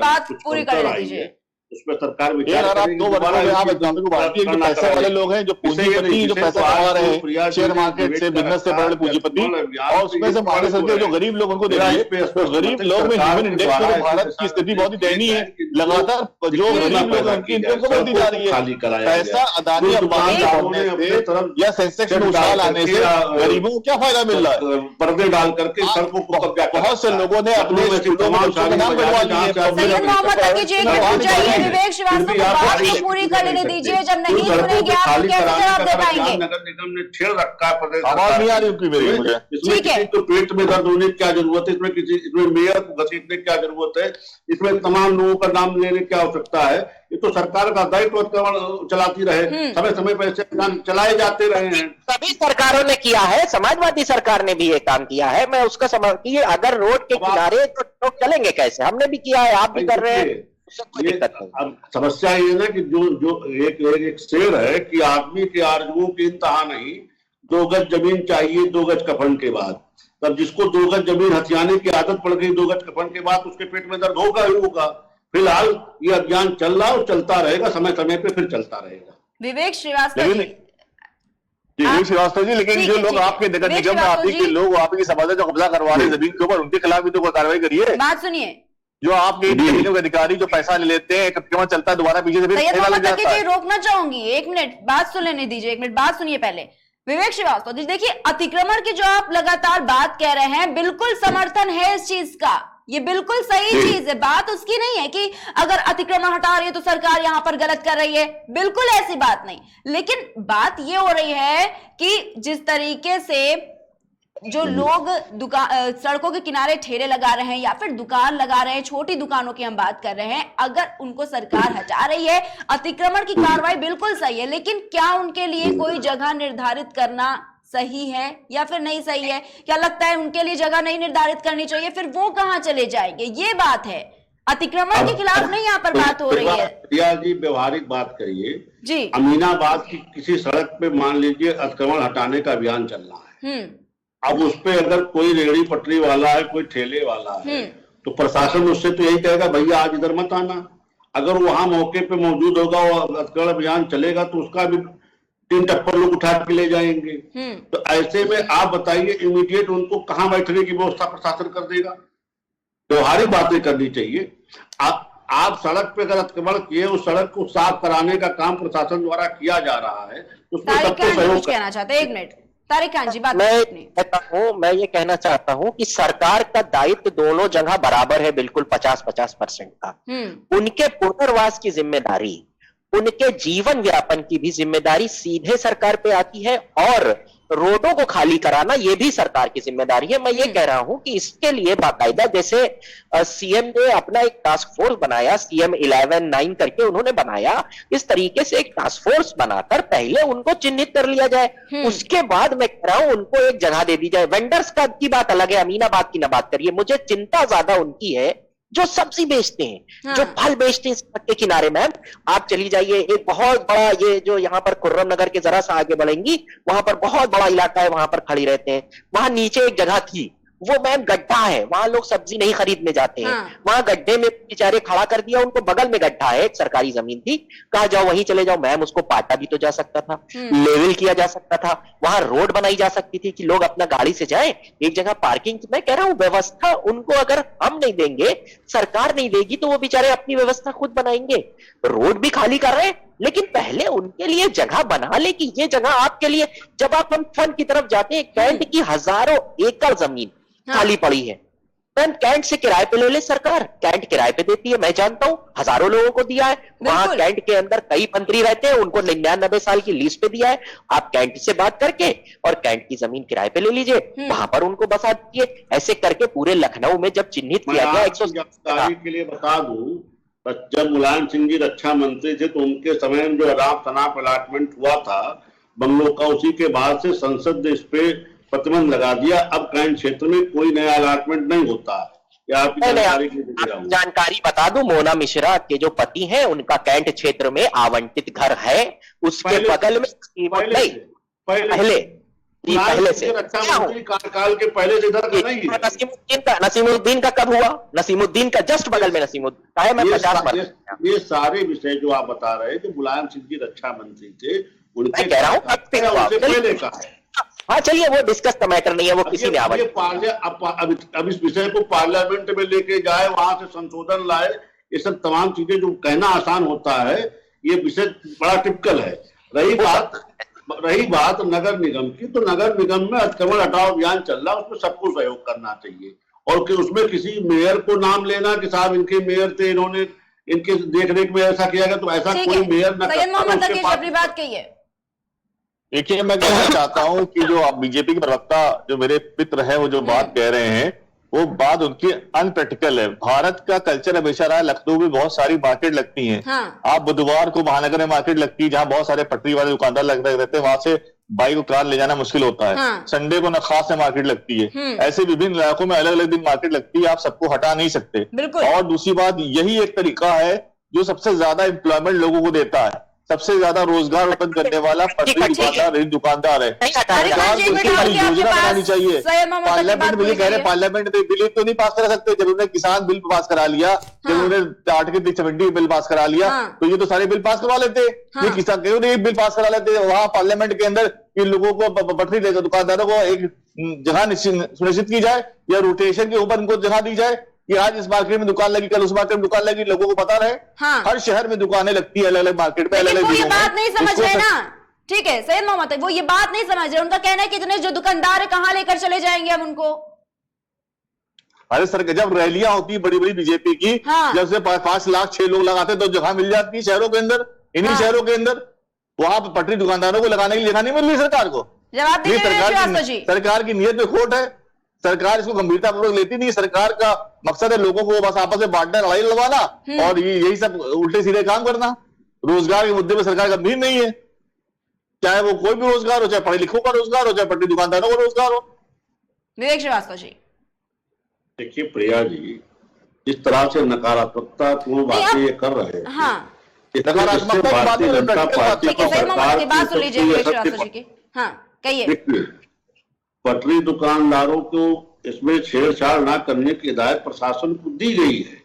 बात पूरी कर लीजिए, उसमें सरकार यार आप 2 वर्षों में आप एग्जाम्पल को बात की, जो पैसे वाले लोग हैं, जो पूंजीपति जो पैसा कमा रहे हैं शेयर मार्केट से, बिजनेस से बड़े पूंजीपति, और उसमें से हमारे सरकार जो गरीब लोग उनको देखिए, तो गरीब लोग में ह्यूमन इंडेक्स में भारत की स्थिति बहुत ही दयनीय है। लगातार जो गरीब लोग उनकी इनकम को बढ़ती जा रही है। पैसा अदानी अंबानी से या सेंसेक्स में उछाल आने से गरीबों को क्या फायदा मिल रहा है? पर्दे डाल करके सड़कों को बहुत से लोगों ने अपने नाम बनवा लिए। विवेक श्रीवास्तव को बात को पूरी कर लेने दीजिए, जब नहीं सुनेंगे आप तो कैसे जवाब दे पाएंगे? नगर निगम ने छेड़ रखा है प्रदेश, आवाज नहीं आ रही उनकी मेरी, मुझे ठीक है। तो पेट में दर्द होने की क्या जरूरत है, इसमें मेयर को घसीटने की क्या जरूरत है, इसमें तमाम लोगों का नाम लेने की क्या आवश्यकता है? ये तो सरकार का दायित्व चलाती रहे, समय समय पर ऐसे चलाए जाते रहे हैं। सभी सरकारों ने किया है, समाजवादी सरकार ने भी ये काम किया है। मैं उसका समझ कि अगर रोड के किनारे तो लोग चलेंगे कैसे? हमने भी किया है, आप भी कर रहे हैं। अब समस्या ये ना कि जो एक शेर है कि आदमी के आरजुओं की इंतहा नहीं, 2 गज जमीन चाहिए 2 गज कफन के बाद। तब जिसको 2 गज जमीन हथियाने की आदत पड़ गई 2 गज कफन के बाद, उसके पेट में दर्द होगा ही होगा। फिलहाल ये अभियान चल रहा और चलता रहेगा, समय समय पे फिर चलता रहेगा। विवेक श्रीवास्तव विवेक श्रीवास्तव जी, लेकिन जो लोग आपके नगर निगम में आते के लोग आपकी समाज जो कब्जा करवा रहे हैं जमीन के ऊपर, उनके खिलाफ भी तो कोई कार्रवाई करिए। बात सुनिए, जो आपके अधिकारी जो पैसा ले लेते हैं, अतिक्रमण चलता है, दोबारा पीछे से फिर रोकना चाहूंगी, 1 मिनट बात सुन लेने दीजिए, 1 मिनट बात सुनिए पहले। विवेक श्रीवास्तव जी देखिए, अतिक्रमण की जो आप लगातार बात कह रहे हैं, बिल्कुल समर्थन है इस चीज का, ये बिल्कुल सही चीज है। बात उसकी नहीं है कि अगर अतिक्रमण हटा रही है तो सरकार यहां पर गलत कर रही है, बिल्कुल ऐसी बात नहीं। लेकिन बात ये हो रही है कि जिस तरीके से जो लोग सड़कों के किनारे ठेले लगा रहे हैं या फिर दुकान लगा रहे हैं, छोटी दुकानों की हम बात कर रहे हैं, अगर उनको सरकार हटा रही है, अतिक्रमण की कार्रवाई बिल्कुल सही है, लेकिन क्या उनके लिए कोई जगह निर्धारित करना सही है या फिर नहीं सही है? क्या लगता है उनके लिए जगह नहीं निर्धारित करनी चाहिए? फिर वो कहां चले जाएंगे? ये बात है, अतिक्रमण के खिलाफ नहीं यहाँ पर बात हो रही है। प्रिया जी व्यवहारिक बात करिए जी। अमीनाबाद की किसी सड़क पे मान लीजिए अतिक्रमण हटाने का अभियान चल रहा है, अब उस पे अगर कोई रेहड़ी पटरी वाला है, कोई ठेले वाला है, तो प्रशासन उससे तो यही कहेगा भैया आज इधर मत आना। अगर वहां मौके पे मौजूद होगा, वो अतिक्रमण अभियान चलेगा तो उसका भी 3 टप्पर लोग उठा के ले जाएंगे। तो ऐसे में आप बताइए इमीडिएट उनको कहां बैठने की व्यवस्था प्रशासन कर देगा? व्यवहारिक बातें करनी चाहिए। आप सड़क पे अगर अतिक्रमण किए, उस सड़क को साफ कराने का काम प्रशासन द्वारा किया जा रहा है, उसमें सबको सहयोग कहना चाहते हैं। 1 मिनट तारिक खान जी, बात मैं ये कहना चाहता हूं कि सरकार का दायित्व दोनों जगह बराबर है, बिल्कुल 50-50% का। उनके पुनर्वास की जिम्मेदारी, उनके जीवन व्यापन की भी जिम्मेदारी सीधे सरकार पे आती है, और रोडों को खाली कराना ये भी सरकार की जिम्मेदारी है। मैं ये कह रहा हूं कि इसके लिए बाकायदा जैसे सीएम ने अपना एक टास्क फोर्स बनाया, CM 11-9 करके उन्होंने बनाया, इस तरीके से एक टास्क फोर्स बनाकर पहले उनको चिन्हित कर लिया जाए, उसके बाद मैं कह रहा हूं उनको एक जगह दे दी जाए। वेंडर्स का की बात अलग है, अमीनाबाद की ना बात करिए। मुझे चिंता ज्यादा उनकी है जो सब्जी बेचते हैं, जो फल बेचते हैं सड़क के किनारे। मैम आप चली जाइए, एक बहुत बड़ा ये जो यहाँ पर खुर्रम नगर के जरा सा आगे बढ़ेंगी, वहां पर बहुत बड़ा इलाका है, वहां पर खड़ी रहते हैं। वहां नीचे एक जगह थी, वो मैम गड्ढा है, वहां लोग सब्जी नहीं खरीदने जाते हैं। वहां गड्ढे में बेचारे खड़ा कर दिया उनको, बगल में गड्ढा है, एक सरकारी जमीन थी, कहा जाओ वहीं चले जाओ। मैम उसको पाटा भी तो जा सकता था, लेवल किया जा सकता था, वहां रोड बनाई जा सकती थी कि लोग अपना गाड़ी से जाएं, एक जगह पार्किंग। मैं कह रहा हूं व्यवस्था उनको अगर हम नहीं देंगे, सरकार नहीं देगी, तो वो बेचारे अपनी व्यवस्था खुद बनाएंगे। रोड भी खाली कर रहे हैं, लेकिन पहले उनके लिए जगह बना ले कि ये जगह आपके लिए। जब आप हम फन की तरफ जाते हैं, कैंट की हजारों एकड़ जमीन खाली पड़ी है, मैम कैंट से किराए पे ले ले सरकार, कैंट किराए पे देती है, मैं जानता हूं, हजारों लोगों को दिया है। वहां कैंट के अंदर कई मंत्री रहते हैं, उनको 99 साल की लीज पे दिया है। आप कैंट से बात करके और कैंट की जमीन किराए पे ले लीजिए, वहां पर उनको बसा दीजिए। ऐसे करके पूरे लखनऊ में जब चिन्हित किया गया 100 के लिए बता दूं जब मुलायम सिंह जी रक्षा मंत्री थे तो उनके समय में जो अनाप शनाप अलॉटमेंट हुआ था बंगलों का, उसी के बाद से संसद ने इस पे प्रतिबंध लगा दिया। अब कैंट क्षेत्र में कोई नया अलॉटमेंट नहीं होता। जानकारी बता दूं, मोना मिश्रा के जो पति हैं उनका कैंट क्षेत्र में आवंटित घर है, उसके बगल में पहले से कार्यकाल के पहले से इधर नहीं है। नसीमुद्दीन का कब हुआ? नसीमुद्दीन का जस्ट बगल में नसीमुद्दीन है। मैं 50 ये सारे विषय जो आप बता रहे हैं कि मुलायम सिंह जी रक्षा मंत्री थे, उनके कह रहा हूँ पहले का है। हाँ चलिए, वो डिस्कस का मैटर नहीं है, वो किसी ने अब इस विषय को पार्लियामेंट में लेके जाए, वहां से संशोधन लाए, ये सब तमाम चीजें जो कहना आसान होता है, ये विषय बड़ा टिपिकल है। रही बात नगर निगम की, तो नगर निगम में अतिक्रमण हटाओ अभियान चल रहा है, उसमें सबको सहयोग करना चाहिए। और कि उसमें किसी मेयर को नाम लेना कि साहब इनके मेयर थे, इन्होंने इनके देखरेख में ऐसा किया गया, तो ऐसा कोई मेयर न अपनी बात कही है। देखिए, मैं कहना चाहता हूं कि जो आप बीजेपी के प्रवक्ता जो मेरे मित्र हैं वो जो बात कह रहे हैं, वो बात उनकी अनप्रैक्टिकल है। भारत का कल्चर हमेशा रहा है, लखनऊ में बहुत सारी मार्केट लगती हैं। हाँ। आप बुधवार को महानगर में मार्केट लगती है जहां बहुत सारे पटरी वाले दुकानदार लग रहते हैं, वहां से बाइक और कार ले जाना मुश्किल होता है। हाँ। संडे को नखास में मार्केट लगती है। ऐसे विभिन्न इलाकों में अलग अलग दिन मार्केट लगती है, आप सबको हटा नहीं सकते। और दूसरी बात, यही एक तरीका है जो सबसे ज्यादा एम्प्लॉयमेंट लोगों को देता है, सबसे ज्यादा रोजगार उत्पन्न करने वाला पटरी दुकानदार है। योजना बनानी चाहिए। पार्लियामेंट में कह रहे पार्लियामेंट में बिल तो नहीं पास करा सकते, जब उन्होंने किसान बिल पास करा लिया, जब उन्होंने आर्टिकल 70 बिल पास करा लिया, तो ये तो सारे बिल पास करवा लेते। ये किसान क्यों नहीं बिल पास करा लेते? वहां पार्लियामेंट के अंदर इन लोगों को पटरी दुकानदारों को एक जगह सुनिश्चित की जाए, या रोटेशन के ऊपर उनको जगह दी जाए कि आज इस मार्केट में दुकान लगी, कल उस मार्केट में दुकान लगी, लोगों को पता रहे। हाँ। हर शहर में दुकानें लगती है, अलग अलग मार्केट में, अलग अलग। ये बात नहीं समझ रहे ना, ठीक है सैयद मोहम्मद, वो ये बात नहीं समझ रहे। उनका कहना है कि इतने जो दुकानदार है कहां लेकर चले जाएंगे हम उनको। अरे सर, जब रैलियां होती है बड़ी बड़ी बीजेपी की, जब से 5 लाख 6 लोग लगाते तो जगह मिल जाती है शहरों के अंदर, इन्हीं शहरों के अंदर। वहां पर पटरी दुकानदारों को लगाने की जगह नहीं मिल रही सरकार को। सरकार की नीयत में खोट है, सरकार इसको गंभीरतापूर्वक लेती नहीं। सरकार का मकसद है लोगों को बस आपस में बांटना, लड़ाई लड़वाना और यही सब उल्टे सीधे काम करना। रोजगार के मुद्दे में सरकार गंभीर नहीं है, चाहे वो कोई भी रोजगार हो, चाहे पढ़े लिखों का रोजगार हो, चाहे पटरी दुकानदारों का रोजगार हो। विवेक श्रीवास्तव जी, देखिए प्रिया जी, जिस तरह से नकारात्मकता पूर्ण बातें ये कर रहे हैं, नकारात्मकता की बातें बात सुन लीजिए विवेक श्रीवास्तव जी की। हाँ कहिए। पटरी दुकानदारों को इसमें छेड़छाड़ ना करने की हिदायत प्रशासन को दी गई है।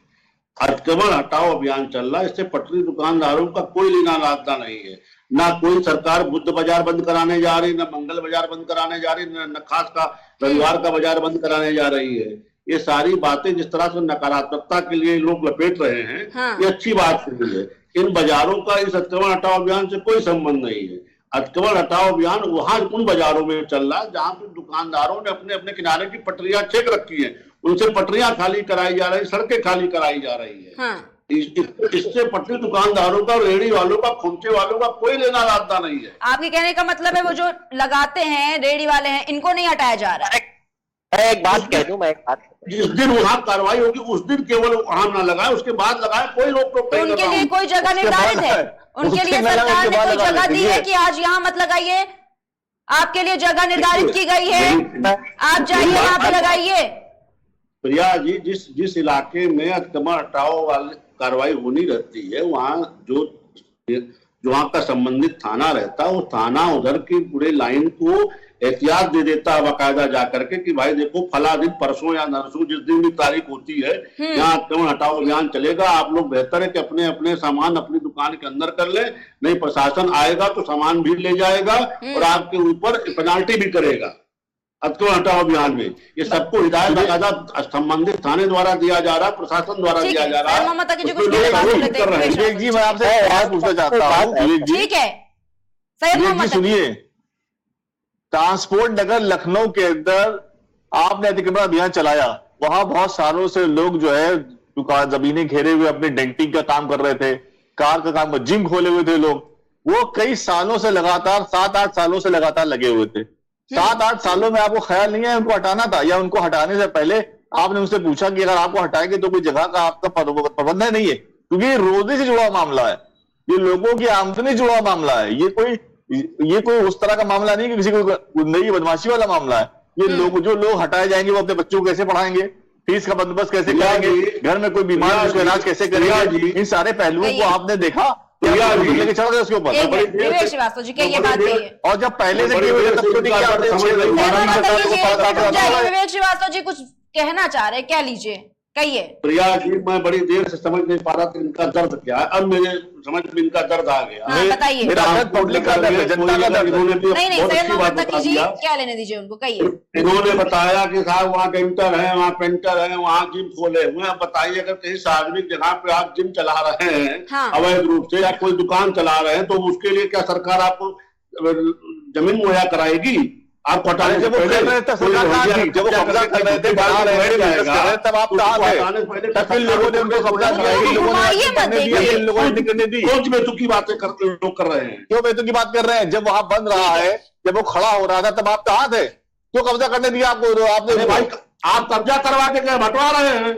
अतिक्रमण हटाओ अभियान चल रहा है, इससे पटरी दुकानदारों का कोई लेना नाता नहीं है। ना कोई सरकार बुद्ध बाजार बंद कराने जा रही, ना मंगल बाजार बंद कराने जा रही, न खास का रविवार का बाजार बंद कराने जा रही है। ये सारी बातें जिस तरह से नकारात्मकता के लिए लोग लपेट रहे हैं, ये अच्छी बात नहीं है। इन बाजारों का इस अतिक्रमण हटाओ अभियान से कोई संबंध नहीं है। अतिक्रमण हटाओ अभियान वहां उन बाजारों में चल रहा है जहां पर दुकानदारों ने अपने अपने किनारे की पटरियां चेक रखी हैं, उनसे पटरियां खाली कराई जा रही, सड़कें खाली कराई जा रही है। हाँ। इससे पटरी दुकानदारों का, रेहड़ी वालों का, खोमचे वालों का कोई लेना देना नहीं है। आपके कहने का मतलब है वो जो लगाते हैं रेहड़ी वाले हैं, इनको नहीं हटाया जा रहा है। एक बात कह दूं मैं, जिस दिन वहां कार्रवाई होगी उस दिन केवल वहां ना लगाए, उसके बाद लगाए, कोई रोक टोक नहीं। उनके लिए कोई जगह निर्धारित है? उनके लिए सरकार ने कोई जगह दी है कि आज यहाँ मत लगाइए? आपके लिए जगह निर्धारित की गई है, आप जाइए वहां पे लगाइए। प्रिया जी, जिस इलाके में अतिक्रमण हटाओ वाली कार्रवाई होनी रहती है, वहां जो वहां का संबंधित थाना रहता है, वो थाना उधर की पूरे लाइन को एहतियात दे देता है बाकायदा जाकर के कि भाई देखो फला दिन, परसों या नरसों, जिस दिन भी तारीख होती है, यहाँ अतिक्रमण हटाओ अभियान चलेगा। आप लोग बेहतर है कि अपने अपने सामान अपनी दुकान के अंदर कर ले, नहीं प्रशासन आएगा तो सामान भी ले जाएगा और आपके ऊपर पेनाल्टी भी करेगा अतिक्रमण हटाओ अभियान में। ये सबको हिदायत बाकायदा संबंधित थाने द्वारा दिया जा रहा है, प्रशासन द्वारा दिया जा रहा है। विवेक जी, मैं आपसे सवाल पूछना चाहता हूँ। ठीक है, सुनिए, ट्रांसपोर्ट नगर लखनऊ के अंदर आपने अतिक्रमण अभियान चलाया, वहां बहुत सालों से लोग जो है दुकान जमीनें घेरे हुए अपने डेंटिंग का काम कर रहे थे, कार का काम, जिम खोले हुए थे लोग। वो कई सालों से लगातार 7-8 सालों से लगातार लगे हुए थे। 7-8 सालों में आपको ख्याल नहीं है उनको हटाना था, या उनको हटाने से पहले आपने उनसे पूछा कि अगर आपको हटाएंगे तो कोई जगह का आपका प्रबंध है? नहीं है, क्योंकि रोजी से जुड़ा मामला है, ये लोगों की आमदनी जुड़ा हुआ मामला है, ये कोई उस तरह का मामला नहीं कि किसी को नई बदमाशी वाला मामला है। ये लोग जो लोग हटाए जाएंगे वो अपने बच्चों को कैसे पढ़ाएंगे, फीस का बंदोबस्त कैसे करेंगे, घर में कोई बीमार है उसका इलाज कैसे करेंगे, इन सारे पहलुओं को आपने देखा लेके चढ़ गए उसके ऊपर। विवेक श्रीवास्तव जी ये बात कही है, और जब पहले से विवेक श्रीवास्तव जी कुछ कहना चाह रहे, क्या लीजिए, कहिए। प्रिया जी, मैं बड़ी देर से समझ नहीं पा रहा था इनका दर्द क्या है, अब मेरे समझ में इनका दर्द आ गया। हाँ, बताइए। पब्लिक का दर्द है, जनता का दर्द है। नहीं, क्या लेने दीजिए उनको, कहिए। इन्होंने बताया कि साहब वहाँ डेंटर है, वहाँ पेंटर है, वहाँ जिम खोले हुए हैं। बताइए अगर कहीं सार्वजनिक जगह पे आप जिम चला रहे हैं अवैध रूप से, या कोई दुकान चला रहे हैं, तो उसके लिए क्या सरकार आपको जमीन मुहैया कराएगी? आपको हटाने से पहले जब वो कब्जा कर रहे थे, तब आप कहाँ थे? तब इन लोगों ने उनको कब्जा किया, इन लोगों ने निकलने दी। कौन बेतुकी बातें लोग कर रहे हैं? क्यों बेतुकी बात कर रहे हैं? जब वहां बन रहा है, जब वो खड़ा हो रहा था, तब आप कहाँ थे? क्यों कब्जा करने दिया आपको? आपने भाई आप कब्जा करवा के क्या हटवा रहे हैं?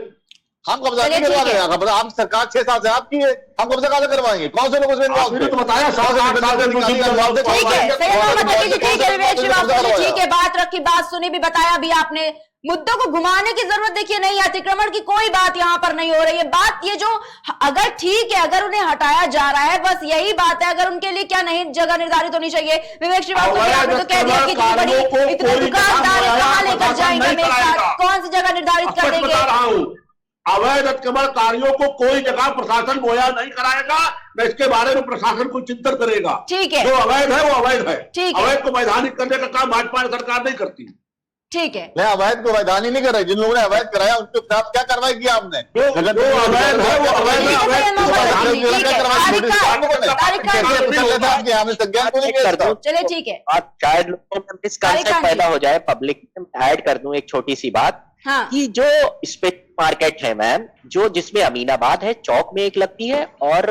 हम कब्जा नहीं करवा रहे हैं, हम सरकार 6 साल से आपकी है, हम कब्जा कहाँ से करवाएंगे? कौन से लोगों से तो बताया 7-8 साल से ठीक है, बात रखी, बात सुनी भी, बताया भी आपने। मुद्दों को घुमाने की जरूरत देखिए नहीं, अतिक्रमण की कोई बात यहाँ पर नहीं हो रही है। बात ये जो अगर ठीक है, अगर उन्हें हटाया जा रहा है, बस यही बात है। अगर उनके लिए क्या नहीं जगह निर्धारित होनी चाहिए? विवेक श्रीवास्तव आपने तो कह दिया कि इतने दुकानदार कहाँ लेकर जाएंगे, कौन सी जगह निर्धारित कर देंगे? अवैध अतिक्रमणकारियों को कोई जगह प्रशासन मुहैया नहीं कराएगा, न इसके बारे में प्रशासन कोई चिंतन करेगा। ठीक है, जो अवैध है वो अवैध है। ठीक है, अवैध को वैधानिक करने का काम भाजपा सरकार नहीं करती। ठीक है, मैं अवैध को वैधानिक नहीं कर रहे। जिन लोगों ने अवैध कराया उनके खिलाफ क्या कार्रवाई की आपने? अवैध है वो अवैध है। चलिए ठीक है, शायद लोगों में मिसकंसेप्ट पैदा हो जाए, पब्लिक में ऐड कर दूं एक छोटी सी बात कि जो स्पेशल मार्केट है मैम, जो जिसमें अमीनाबाद है, चौक में एक लगती है, और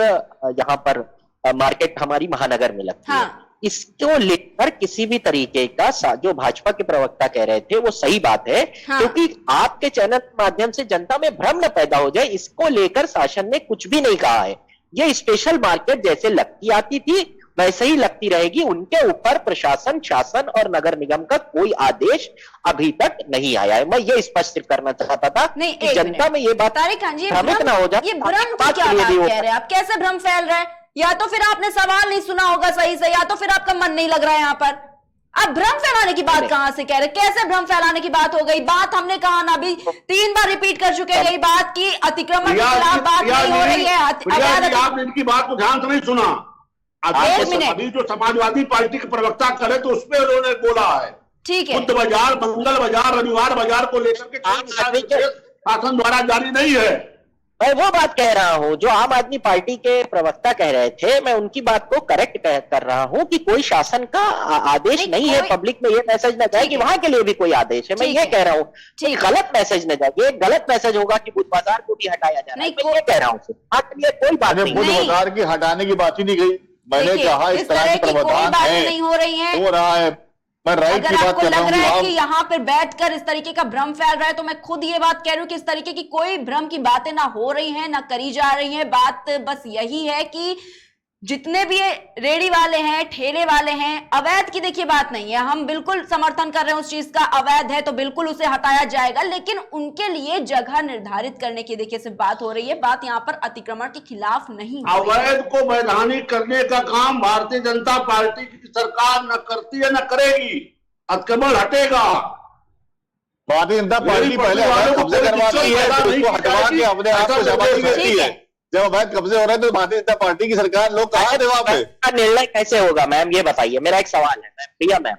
यहाँ पर मार्केट हमारी महानगर में लगती है। इसको लेकर किसी भी तरीके का जो भाजपा के प्रवक्ता कह रहे थे वो सही बात है, क्योंकि आपके चैनल के माध्यम से जनता में भ्रम न पैदा हो जाए, इसको लेकर शासन ने कुछ भी नहीं कहा है। ये स्पेशल मार्केट जैसे लगती आती थी वैसे ही लगती रहेगी। उनके ऊपर प्रशासन, शासन और नगर निगम का कोई आदेश अभी तक नहीं आया है। मैं ये स्पष्ट करना चाहता था कि जनता में ये बात भ्रमित ना हो जाए। ये भ्रम क्या बात कह रहे हैं आप? कैसे भ्रम फैल रहा है? या तो फिर आपने सवाल नहीं सुना होगा सही से, या तो फिर आपका मन नहीं लग रहा है यहाँ पर। अब भ्रम फैलाने की बात कहां से कह रहे? कैसे भ्रम फैलाने की बात हो गई? बात हमने कहा ना, अभी 3 बार रिपीट कर चुके हैं यही बात की अतिक्रमण के खिलाफ बात नहीं हो रही है। आपने इनकी बात को ध्यान से नहीं सुना। अभी जो समाजवादी पार्टी के प्रवक्ता करे तो उसमें उन्होंने बोला है, ठीक है, बुध बाजार, मंगल बाजार, रविवार बाजार को लेकर के शासन द्वारा जारी नहीं है। मैं वो बात कह रहा हूं जो आम आदमी पार्टी के प्रवक्ता कह रहे थे, मैं उनकी बात को करेक्ट कर रहा हूं कि कोई शासन का आदेश नहीं है। पब्लिक में ये मैसेज न जाए कि वहां के लिए भी कोई आदेश है। मैं ये कह रहा हूं गलत मैसेज न जाए। ये गलत मैसेज होगा कि बुध बाजार को भी हटाया जा रहा है। मैं ये कह रहा हूं, कोई बात नहीं, बुध बाजार की हटाने की बात ही नहीं गई। मैंने कहा इस तरह की प्रावधान नहीं हो रही है, हो रहा है। मैं राइट की बात कर रहा हूं। अगर आपको लग रहा है कि यहाँ पर बैठकर इस तरीके का भ्रम फैल रहा है, तो मैं खुद ये बात कह रही हूँ कि इस तरीके की कोई भ्रम की बातें ना हो रही हैं, ना करी जा रही हैं। बात बस यही है कि जितने भी रेडी वाले हैं, ठेले वाले हैं, अवैध की देखिए बात नहीं है, हम बिल्कुल समर्थन कर रहे हैं उस चीज का। अवैध है तो बिल्कुल उसे हटाया जाएगा, लेकिन उनके लिए जगह निर्धारित करने की देखिए सिर्फ बात हो रही है। बात यहाँ पर अतिक्रमण के खिलाफ नहीं। अवैध को वैधानिक करने का काम भारतीय जनता पार्टी की सरकार न करती है, न करेगी। अतिक्रमण हटेगा। भारतीय जनता पार्टी पहले कब्जे करवाती है, उसको हटवा के अपने आप को जमाती करती है। जब अवैध कब्जे हो रहे हैं तो भारतीय जनता पार्टी की सरकार, लोग कहाँ थे वहां पे? निर्णय कैसे होगा मैम, ये बताइए। मेरा एक सवाल है मैम, प्रिया मैम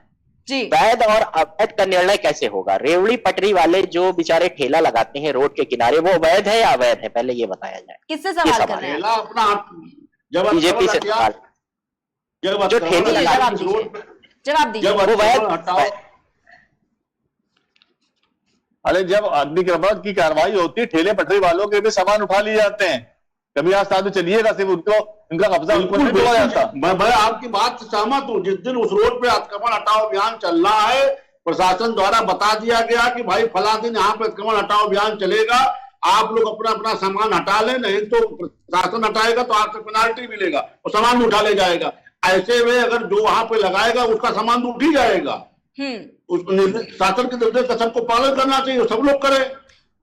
जी, वैध और अवैध का निर्णय कैसे होगा? रेवड़ी पटरी वाले जो बेचारे ठेला लगाते हैं रोड के किनारे, वो वैध है या अवैध है? पहले ये बताया जाए। किससे सवाल कर रहे हैं? बीजेपी से सवाल। जो ठेले लगाते हैं, जवाब दीजिए। वो वैध? अरे जब अतिक्रमण की कार्रवाई होती है, ठेले पटरी वालों के भी सामान उठा लिए जाते हैं। कभी आज साथ चलिएगा, सिर्फ उनको इनका कब्जा उनको नहीं तोड़ा जाता। मैं आपकी बात से सहमत हूँ। जिस दिन उस रोड पे अतिक्रमण हटाओ अभियान चल रहा है, प्रशासन द्वारा बता दिया गया कि भाई फला दिन यहाँ पे अतिक्रमण हटाओ अभियान चलेगा, आप लोग अपना अपना सामान हटा लें, नहीं तो प्रशासन हटाएगा तो आपसे पेनाल्टी मिलेगा और सामान भी उठा ले जाएगा। ऐसे में अगर जो वहां पे लगाएगा उसका सामान तो उठ ही जाएगा। उस शासन के निर्देश का सबको पालन करना चाहिए, सब लोग करें।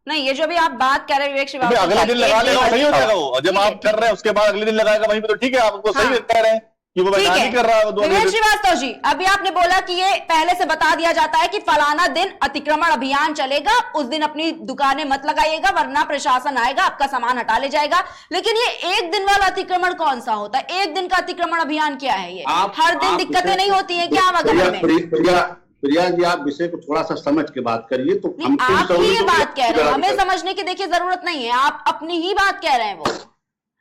नहीं, ये जो भी आप बात कर रहे हैं विवेक श्रीवास्तव, अगले दिन लगा लेगा सही हो जाएगा वो। जब आप कर रहे हैं उसके बाद अगले दिन लगाएगा वहीं पे, तो ठीक है, आपको सही कह रहे हैं कि वो नहीं कर रहा है। विवेक श्रीवास्तव जी, अभी आपने बोला कि ये पहले से बता दिया जाता है कि फलाना दिन अतिक्रमण अभियान चलेगा, उस दिन अपनी दुकानें मत लगाइएगा वरना प्रशासन आएगा आपका सामान हटा ले जाएगा। लेकिन ये एक दिन वाला अतिक्रमण कौन सा होता है? एक दिन का अतिक्रमण अभियान क्या है ये? हर दिन दिक्कतें नहीं होती है क्या आवागमन में? प्रिया जी, आप विषय को थोड़ा सा समझ के बात करिए। तो आप ही ये बात कह रहे हैं, हमें समझने की देखिए जरूरत नहीं है, आप अपनी ही बात कह रहे हैं। वो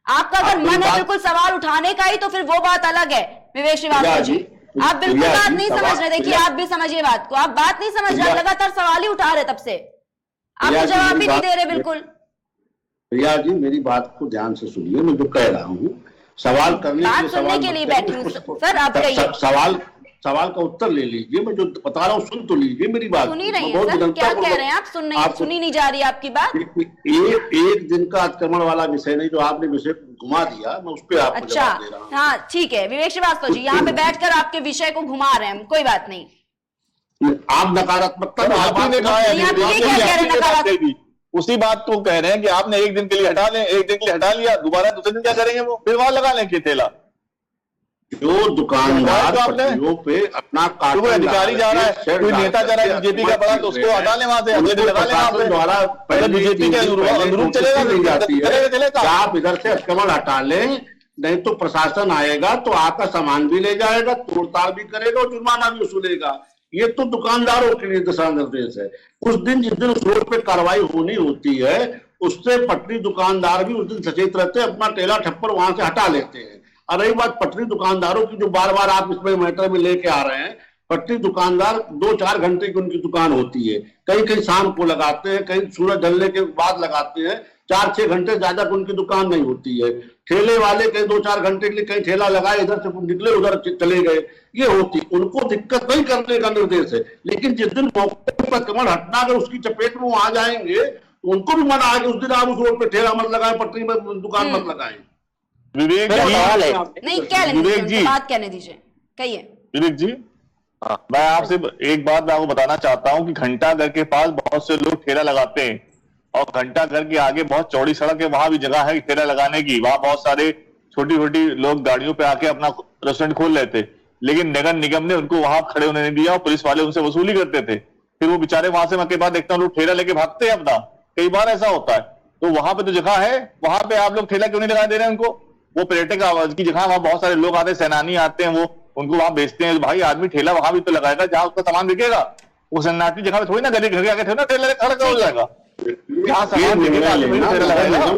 आपका अगर मन है बिल्कुल सवाल उठाने का ही तो फिर वो बात अलग है। विवेक श्रीवास्तव जी, आप बिल्कुल बात नहीं समझ रहे। देखिए, आप भी समझिए बात को, आप बात नहीं समझ रहे, लगातार सवाल ही उठा रहे तब से, आप तो जवाब भी नहीं दे रहे बिल्कुल। प्रिया जी, मेरी बात को ध्यान से सुनिए, मैं जो कह रहा हूँ, सवाल करने के लिए बैठी हूँ सर। आप कहिए, सवाल का उत्तर ले लीजिए। मैं जो बता रहा हूँ सुन तो लीजिए मेरी बात। सुनी नहीं है सर, क्या कह रहे हैं आप? सुनी नहीं जा रही आपकी बात। एक दिन का अतिक्रमण वाला विषय नहीं, जो आपने विषय घुमा दिया, मैं उस पर आपको जवाब दे रहा हूं। हाँ ठीक है विवेक श्रीवास्तव जी, यहाँ पे बैठकर आपके विषय को घुमा रहे हैं, कोई बात नहीं। आप नकारात्मकता उसी बात को कह रहे हैं कि आपने एक दिन के लिए हटा लें, एक दिन के लिए हटा लिया, दोबारा दूसरे दिन क्या करेंगे? वो फिर वहां लगा लें कि ठेला। जो दुकानदार पटरियों पे अपना कोई अधिकारी जा रहा है, कोई नेता जा रहा है बीजेपी का बड़ा, तो उसको हटा लें वहां से, अगले दिन लगा लें वहां पे। द्वारा बीजेपी के अनुरूप चलेगा। आप इधर से अतिक्रमण हटा लें, नहीं तो प्रशासन आएगा तो आपका सामान भी ले जाएगा, तोड़ताड़ भी करेगा और जुर्माना भी वसूलेगा। ये तो दुकानदारों के लिए दिशा निर्देश है। उस दिन जिस दिन उस रोड पे कार्रवाई होनी होती है, उससे पटरी दुकानदार भी उस दिन सचेत रहते हैं, अपना ठेला ठप्पर वहां से हटा लेते हैं। और रही बात पटरी दुकानदारों की, जो बार बार आप इसमें मैटर में लेके आ रहे हैं, पटरी दुकानदार 2-4 घंटे की उनकी दुकान होती है, कहीं कहीं शाम को लगाते हैं, कहीं सूरज ढलने के बाद लगाते हैं, 4-6 घंटे ज्यादा उनकी दुकान नहीं होती है। ठेले वाले कहीं 2-4 घंटे के लिए कहीं ठेला लगाए, इधर से निकले उधर चले गए, ये होती, उनको दिक्कत नहीं करने का निर्देश है। लेकिन जिस दिन मौके पर अतिक्रमण हटना, अगर उसकी चपेट में वो आ जाएंगे तो उनको भी मना है कि उस दिन आप उस रोड पे ठेला मत लगाए, पटरी में दुकान मत लगाए। विवेक जी, नहीं क्या विवेक जी बात कहने दीजिए, कहिए। विवेक जी, मैं आपसे एक बात मैं आपको बताना चाहता हूं कि घंटाघर के पास बहुत से लोग ठेला लगाते हैं और घंटाघर के आगे बहुत चौड़ी सड़क है, वहां भी जगह है ठेला लगाने की। वहां बहुत सारे छोटी छोटी लोग गाड़ियों पे आके अपना रेस्टोरेंट खोल लेते, लेकिन नगर निगम ने उनको वहां खड़े होने नहीं दिया और पुलिस वाले उनसे वसूली करते थे। फिर वो बेचारे वहां से मैं कई बार देखता हूँ लोग ठेला लेके भागते हैं अपना, कई बार ऐसा होता है। तो वहां पे तो जगह है, वहां पे आप लोग ठेला क्यों नहीं लगा दे रहे हैं उनको? वो पर्यटक आवाज की जगह, वहां बहुत सारे लोग आते हैं, सैलानी आते हैं, वो उनको वहां बेचते हैं। भाई आदमी ठेला वहां भी तो लगाएगा जहां उसका सामान बिकेगा। वो सन्नाटी जगह पे थोड़ी ना घर के आगे ठेला खड़ा हो जाएगा।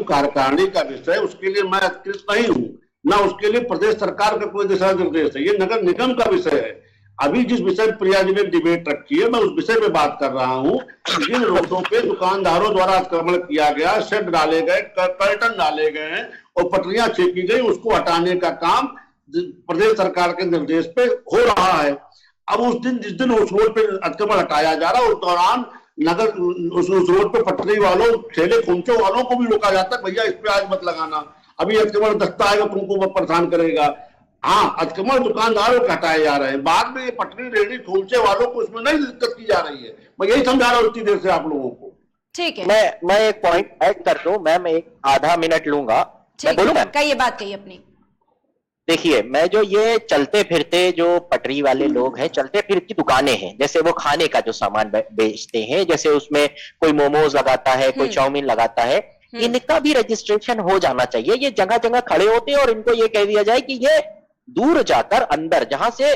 कार्यकारिणी का विषय, उसके लिए मैं अधिकृत नहीं हूँ, ना उसके लिए प्रदेश सरकार का कोई दिशा निर्देश है, ये नगर निगम का विषय है। अभी जिस विषय पर प्रिया जी ने डिबेट रखी है, मैं उस विषय पे बात कर रहा हूँ। जिन रोडों पे दुकानदारों द्वारा अतिक्रमण किया गया, शेड डाले गए, कर्टन डाले गए हैं और पटरियां छेकी गई, उसको हटाने का काम प्रदेश सरकार के निर्देश पे हो रहा है। अब उस दिन जिस दिन उस रोड पे अतिक्रमण हटाया जा रहा है, उस दौरान नगर उस रोड पे पटरी वालों, ठेले खोमचों वालों को भी रोका जाता है, भैया इस पे आज मत लगाना, अभी अतिक्रमण दस्ता आएगा तुमको परेशान करेगा। हाँ, अतिक्रमण दुकानदारों के हटाए जा रहे हैं, बाद में ये पटरी रेहड़ी खोमचे वालों को इसमें नहीं दिक्कत की जा रही है। मैं यही समझा रहा हूँ इतनी देर से आप लोगों को। ठीक है, मैं एक पॉइंट ऐड कर दूं, मैम एक आधा मिनट लूंगा, मैं बोलूंगा। कहिए, बात कहिए अपनी। देखिए, मैं जो ये चलते फिरते जो पटरी वाले लोग हैं, चलते फिरती दुकानें हैं, जैसे वो खाने का जो सामान बेचते हैं, जैसे उसमें कोई मोमोज लगाता है, कोई चाउमीन लगाता है, इनका भी रजिस्ट्रेशन हो जाना चाहिए। ये जगह जगह खड़े होते हैं और इनको ये कह दिया जाए कि ये दूर जाकर अंदर जहां से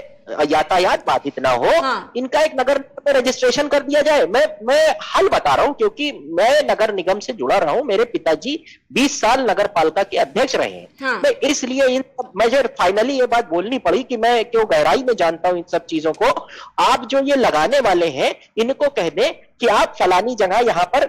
यातायात बाधित ना हो, इनका एक नगर में रजिस्ट्रेशन कर दिया जाए। मैं हल बता रहा हूं क्योंकि मैं नगर निगम से जुड़ा रहा हूं, मेरे पिताजी 20 साल नगर पालिका के अध्यक्ष रहे हैं। मैं इसलिए मुझे फाइनली ये बात बोलनी पड़ी कि मैं क्यों गहराई में जानता हूं इन सब चीजों को। आप जो ये लगाने वाले हैं, इनको कह दें कि आप फलानी जगह यहां पर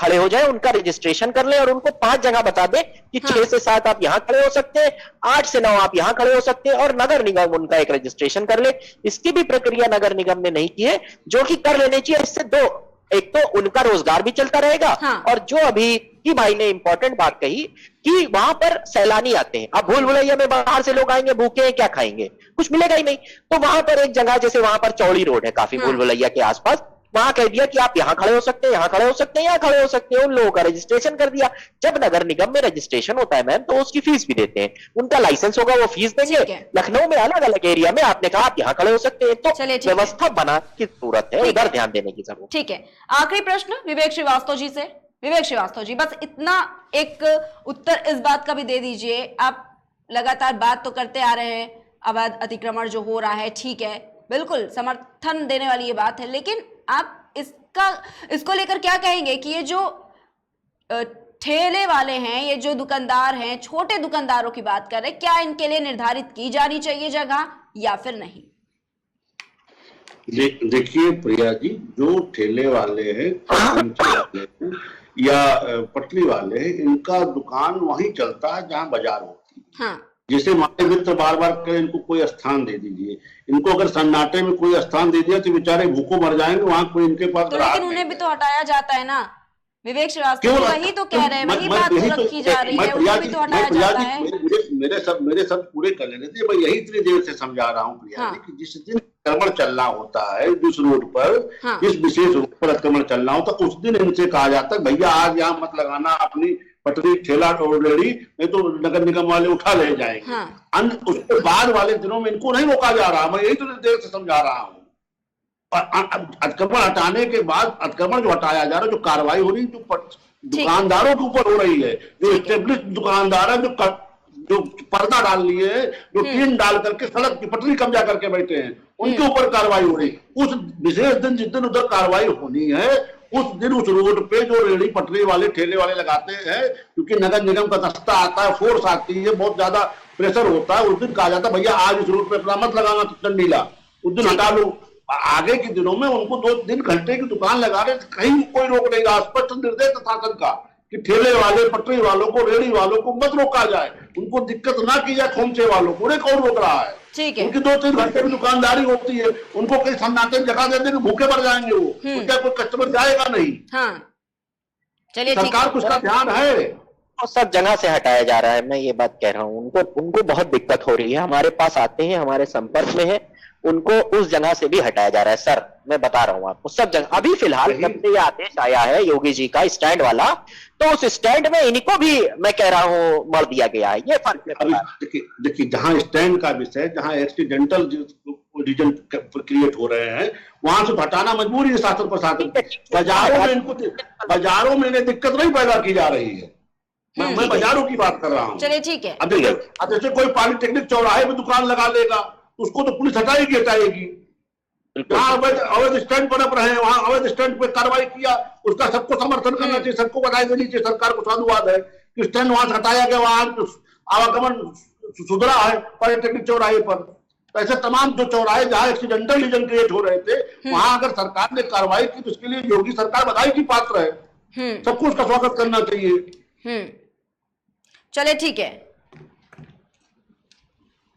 खड़े हो जाए, उनका रजिस्ट्रेशन कर लें और उनको 5 जगह बता दें कि 6 से 7 आप यहां खड़े हो सकते हैं, 8 से 9 आप यहां खड़े हो सकते हैं, और नगर निगम उनका एक रजिस्ट्रेशन कर ले। इसकी भी प्रक्रिया नगर निगम ने नहीं की है, जो कि कर लेनी चाहिए। इससे 2 एक तो उनका रोजगार भी चलता रहेगा। हाँ। और जो अभी की भाई ने इंपॉर्टेंट बात कही कि वहां पर सैलानी आते हैं, अब भूल भुलैया में बाहर से लोग आएंगे, भूखे हैं, क्या खाएंगे, कुछ मिलेगा ही नहीं। तो वहां पर एक जगह, जैसे वहां पर चौड़ी रोड है काफी, भूल भुलैया के आसपास, वहां कह दिया कि आप यहां खड़े हो सकते हैं, यहां खड़े हो सकते हैं, यहां खड़े हो सकते हैं। उन लोगों का रजिस्ट्रेशन कर दिया। जब नगर निगम में रजिस्ट्रेशन होता है मैम, तो उसकी फीस भी देते हैं, उनका लाइसेंस होगा, वो फीस देंगे। लखनऊ में अलग अलग एरिया में आपने कहा आप यहां खड़े हो सकते हैं, तो व्यवस्था बना की जरूरत है, उधर ध्यान देने की जरूरत। ठीक है, आखिरी प्रश्न विवेक श्रीवास्तव जी से। विवेक श्रीवास्तव जी, बस इतना एक उत्तर इस बात का भी दे दीजिए, आप लगातार बात तो करते आ रहे हैं अवैध अतिक्रमण जो हो रहा है, ठीक है, बिल्कुल समर्थन देने वाली ये बात है, लेकिन आप इसको लेकर क्या कहेंगे कि ये जो ठेले वाले हैं, ये जो दुकानदार हैं, छोटे दुकानदारों की बात कर रहे हैं, क्या इनके लिए निर्धारित की जानी चाहिए जगह या फिर नहीं? देखिए प्रिया जी, जो ठेले वाले हैं या पटरी वाले हैं, इनका दुकान वहीं चलता है जहां बाजार होती है। हाँ। जिसे हमारे मित्र बार बार कहें इनको कोई स्थान दे दीजिए, इनको अगर सन्नाटे में कोई स्थान दे दिया तो बेचारे भूखों मर जाएंगे, वहां कोई इनके पास। तो लेकिन उन्हें भी तो हटाया जाता है ना विवेक श्रीवास्तव, वही तो कह रहे हैं, वही बात तो रखी जा रही है, उन्हें भी तो हटाया जाता है। मेरे सब पूरे कर लेने थे, मैं यही इतनी देर से समझा रहा हूँ प्रिया जी कि जिस दिन अतिक्रमण चलना होता है, जिस रोड पर, जिस विशेष रोड पर अतिक्रमण चलना होता है, उस दिन इनसे कहा जाता है भैया आज यहाँ मत लगाना अपनी पटरी ठेला ऑलरेडी, नहीं तो नगर निगम वाले उठा ले जाएंगे। उसके बाद वाले दिनों में इनको नहीं रोका जा रहा, मैं यही तो देर से समझा रहा हूँ। अतिक्रमण हटाने के बाद, अतिक्रमण जो हटाया जा रहा है, जो कार्रवाई हो रही है, जो दुकानदारों के ऊपर हो रही है, जो एस्टेब्लिश दुकानदार है, जो पर्दा डाल लिए हैं, जो टीन डाल करके सड़क की पटरी कब्जा करके बैठे हैं, उनके ऊपर कार्रवाई हो रही है। उस विशेष दिन जिस दिन उधर कार्रवाई होनी है, उस दिन उस रोड पे जो रेहड़ी पटरी वाले ठेले वाले लगाते हैं, क्योंकि नगर निगम का दस्ता आता है, फोर्स आती है, बहुत ज्यादा प्रेशर होता है, उस दिन कहा जाता है भैया आज इस रोड पे अपना मत लगाना चंडीला, उस दिन हटा लो। आगे के दिनों में उनको 2 घंटे की दुकान लगा रहे, कहीं कोई रोक नहीं रहा। स्पष्ट निर्देश शासन का कि ठेले वाले पटरी वालों को, रेहड़ी वालों को मत रोका जाए, उनको दिक्कत ना की जाए, खोमचे वालों को। उन्हें कौन रोक रहा है? ठीक है, उनकी 2-3 घंटे की दुकानदारी होती है, उनको कहीं सन्नाटे जगह दे देंगे, भूखे मर जाएंगे वो, क्या कोई कस्टमर जाएगा नहीं। हाँ, चलिए, सरकार को उसका ध्यान है। और सब जगह से हटाया जा रहा है, मैं ये बात कह रहा हूँ। उनको बहुत दिक्कत हो रही है, हमारे पास आते हैं, हमारे संपर्क में है, उनको उस जगह से भी हटाया जा रहा है। सर मैं बता रहा हूँ आपको, सब जगह। अभी फिलहाल जब से ये आदेश आया है योगी जी का स्टैंड वाला, तो उस स्टैंड में इनको भी मैं कह रहा हूँ मर दिया गया है। ये फर्क देखिए, जहां स्टैंड का विषय, जहां एक्सीडेंटल रीजन क्रिएट हो रहे हैं, वहां से हटाना मजबूरी है शासन प्रशासन। बाजारों में इन्हें दिक्कत नहीं पैदा की जा रही है, मैं बाजारों की बात कर रहा हूँ। चलिए ठीक है। अब जैसे कोई पॉलिटेक्निक चौराहे में दुकान लगा लेगा, उसको तो पुलिस हटाएगी। जहां अवैध स्टैंड पर रहे, वहां अवैध स्टैंड पे कार्रवाई किया, उसका सबको समर्थन करना चाहिए, सबको बधाई देनी चाहिए, सरकार को साधुवाद है कि स्टैंड वहां से हटाया गया, वहां आवागमन सुधरा है पॉलिटेक्निक चौराहे पर। तो ऐसे तमाम जो चौराहे जहां एक्सीडेंटल रीजन क्रिएट हो रहे थे, वहां अगर सरकार ने कार्रवाई की तो इसके लिए योगी सरकार बधाई की पात्र है, सबको उसका स्वागत करना चाहिए। चलिए ठीक है,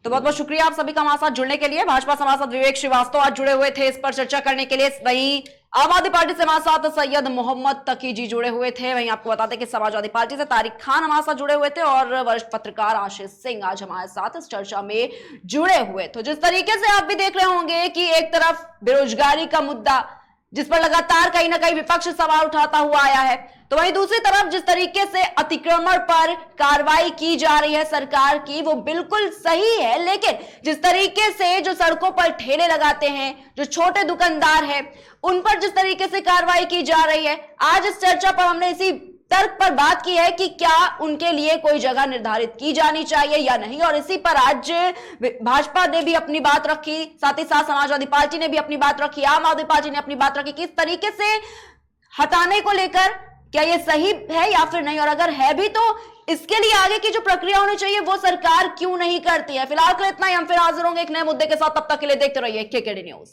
तो बहुत बहुत शुक्रिया आप सभी का हमारे साथ जुड़ने के लिए। भाजपा सांसद विवेक श्रीवास्तव आज जुड़े हुए थे इस पर चर्चा करने के लिए। वहीं आम आदमी पार्टी से हमारे साथ सैयद मोहम्मद तकी जी जुड़े हुए थे। वहीं आपको बता दें कि समाजवादी पार्टी से तारिक खान हमारे साथ जुड़े हुए थे और वरिष्ठ पत्रकार आशीष सिंह आज हमारे साथ इस चर्चा में जुड़े हुए। तो जिस तरीके से आप भी देख रहे होंगे कि एक तरफ बेरोजगारी का मुद्दा जिस पर लगातार कहीं ना कहीं विपक्ष सवाल उठाता हुआ आया है, तो वहीं दूसरी तरफ जिस तरीके से अतिक्रमण पर कार्रवाई की जा रही है सरकार की, वो बिल्कुल सही है। लेकिन जिस तरीके से जो सड़कों पर ठेले लगाते हैं, जो छोटे दुकानदार हैं, उन पर जिस तरीके से कार्रवाई की जा रही है, आज इस चर्चा पर हमने इसी तर्क पर बात की है कि क्या उनके लिए कोई जगह निर्धारित की जानी चाहिए या नहीं। और इसी पर आज भाजपा ने भी अपनी बात रखी, साथ ही साथ समाजवादी पार्टी ने भी अपनी बात रखी, आम आदमी पार्टी ने अपनी बात रखी, किस तरीके से हटाने को लेकर क्या ये सही है या फिर नहीं, और अगर है भी तो इसके लिए आगे की जो प्रक्रिया होनी चाहिए वो सरकार क्यों नहीं करती है। फिलहाल के लिए इतना ही, हम फिर हाजिर होंगे एक नए मुद्दे के साथ। तब तक के लिए देखते रहिए केकेडी न्यूज।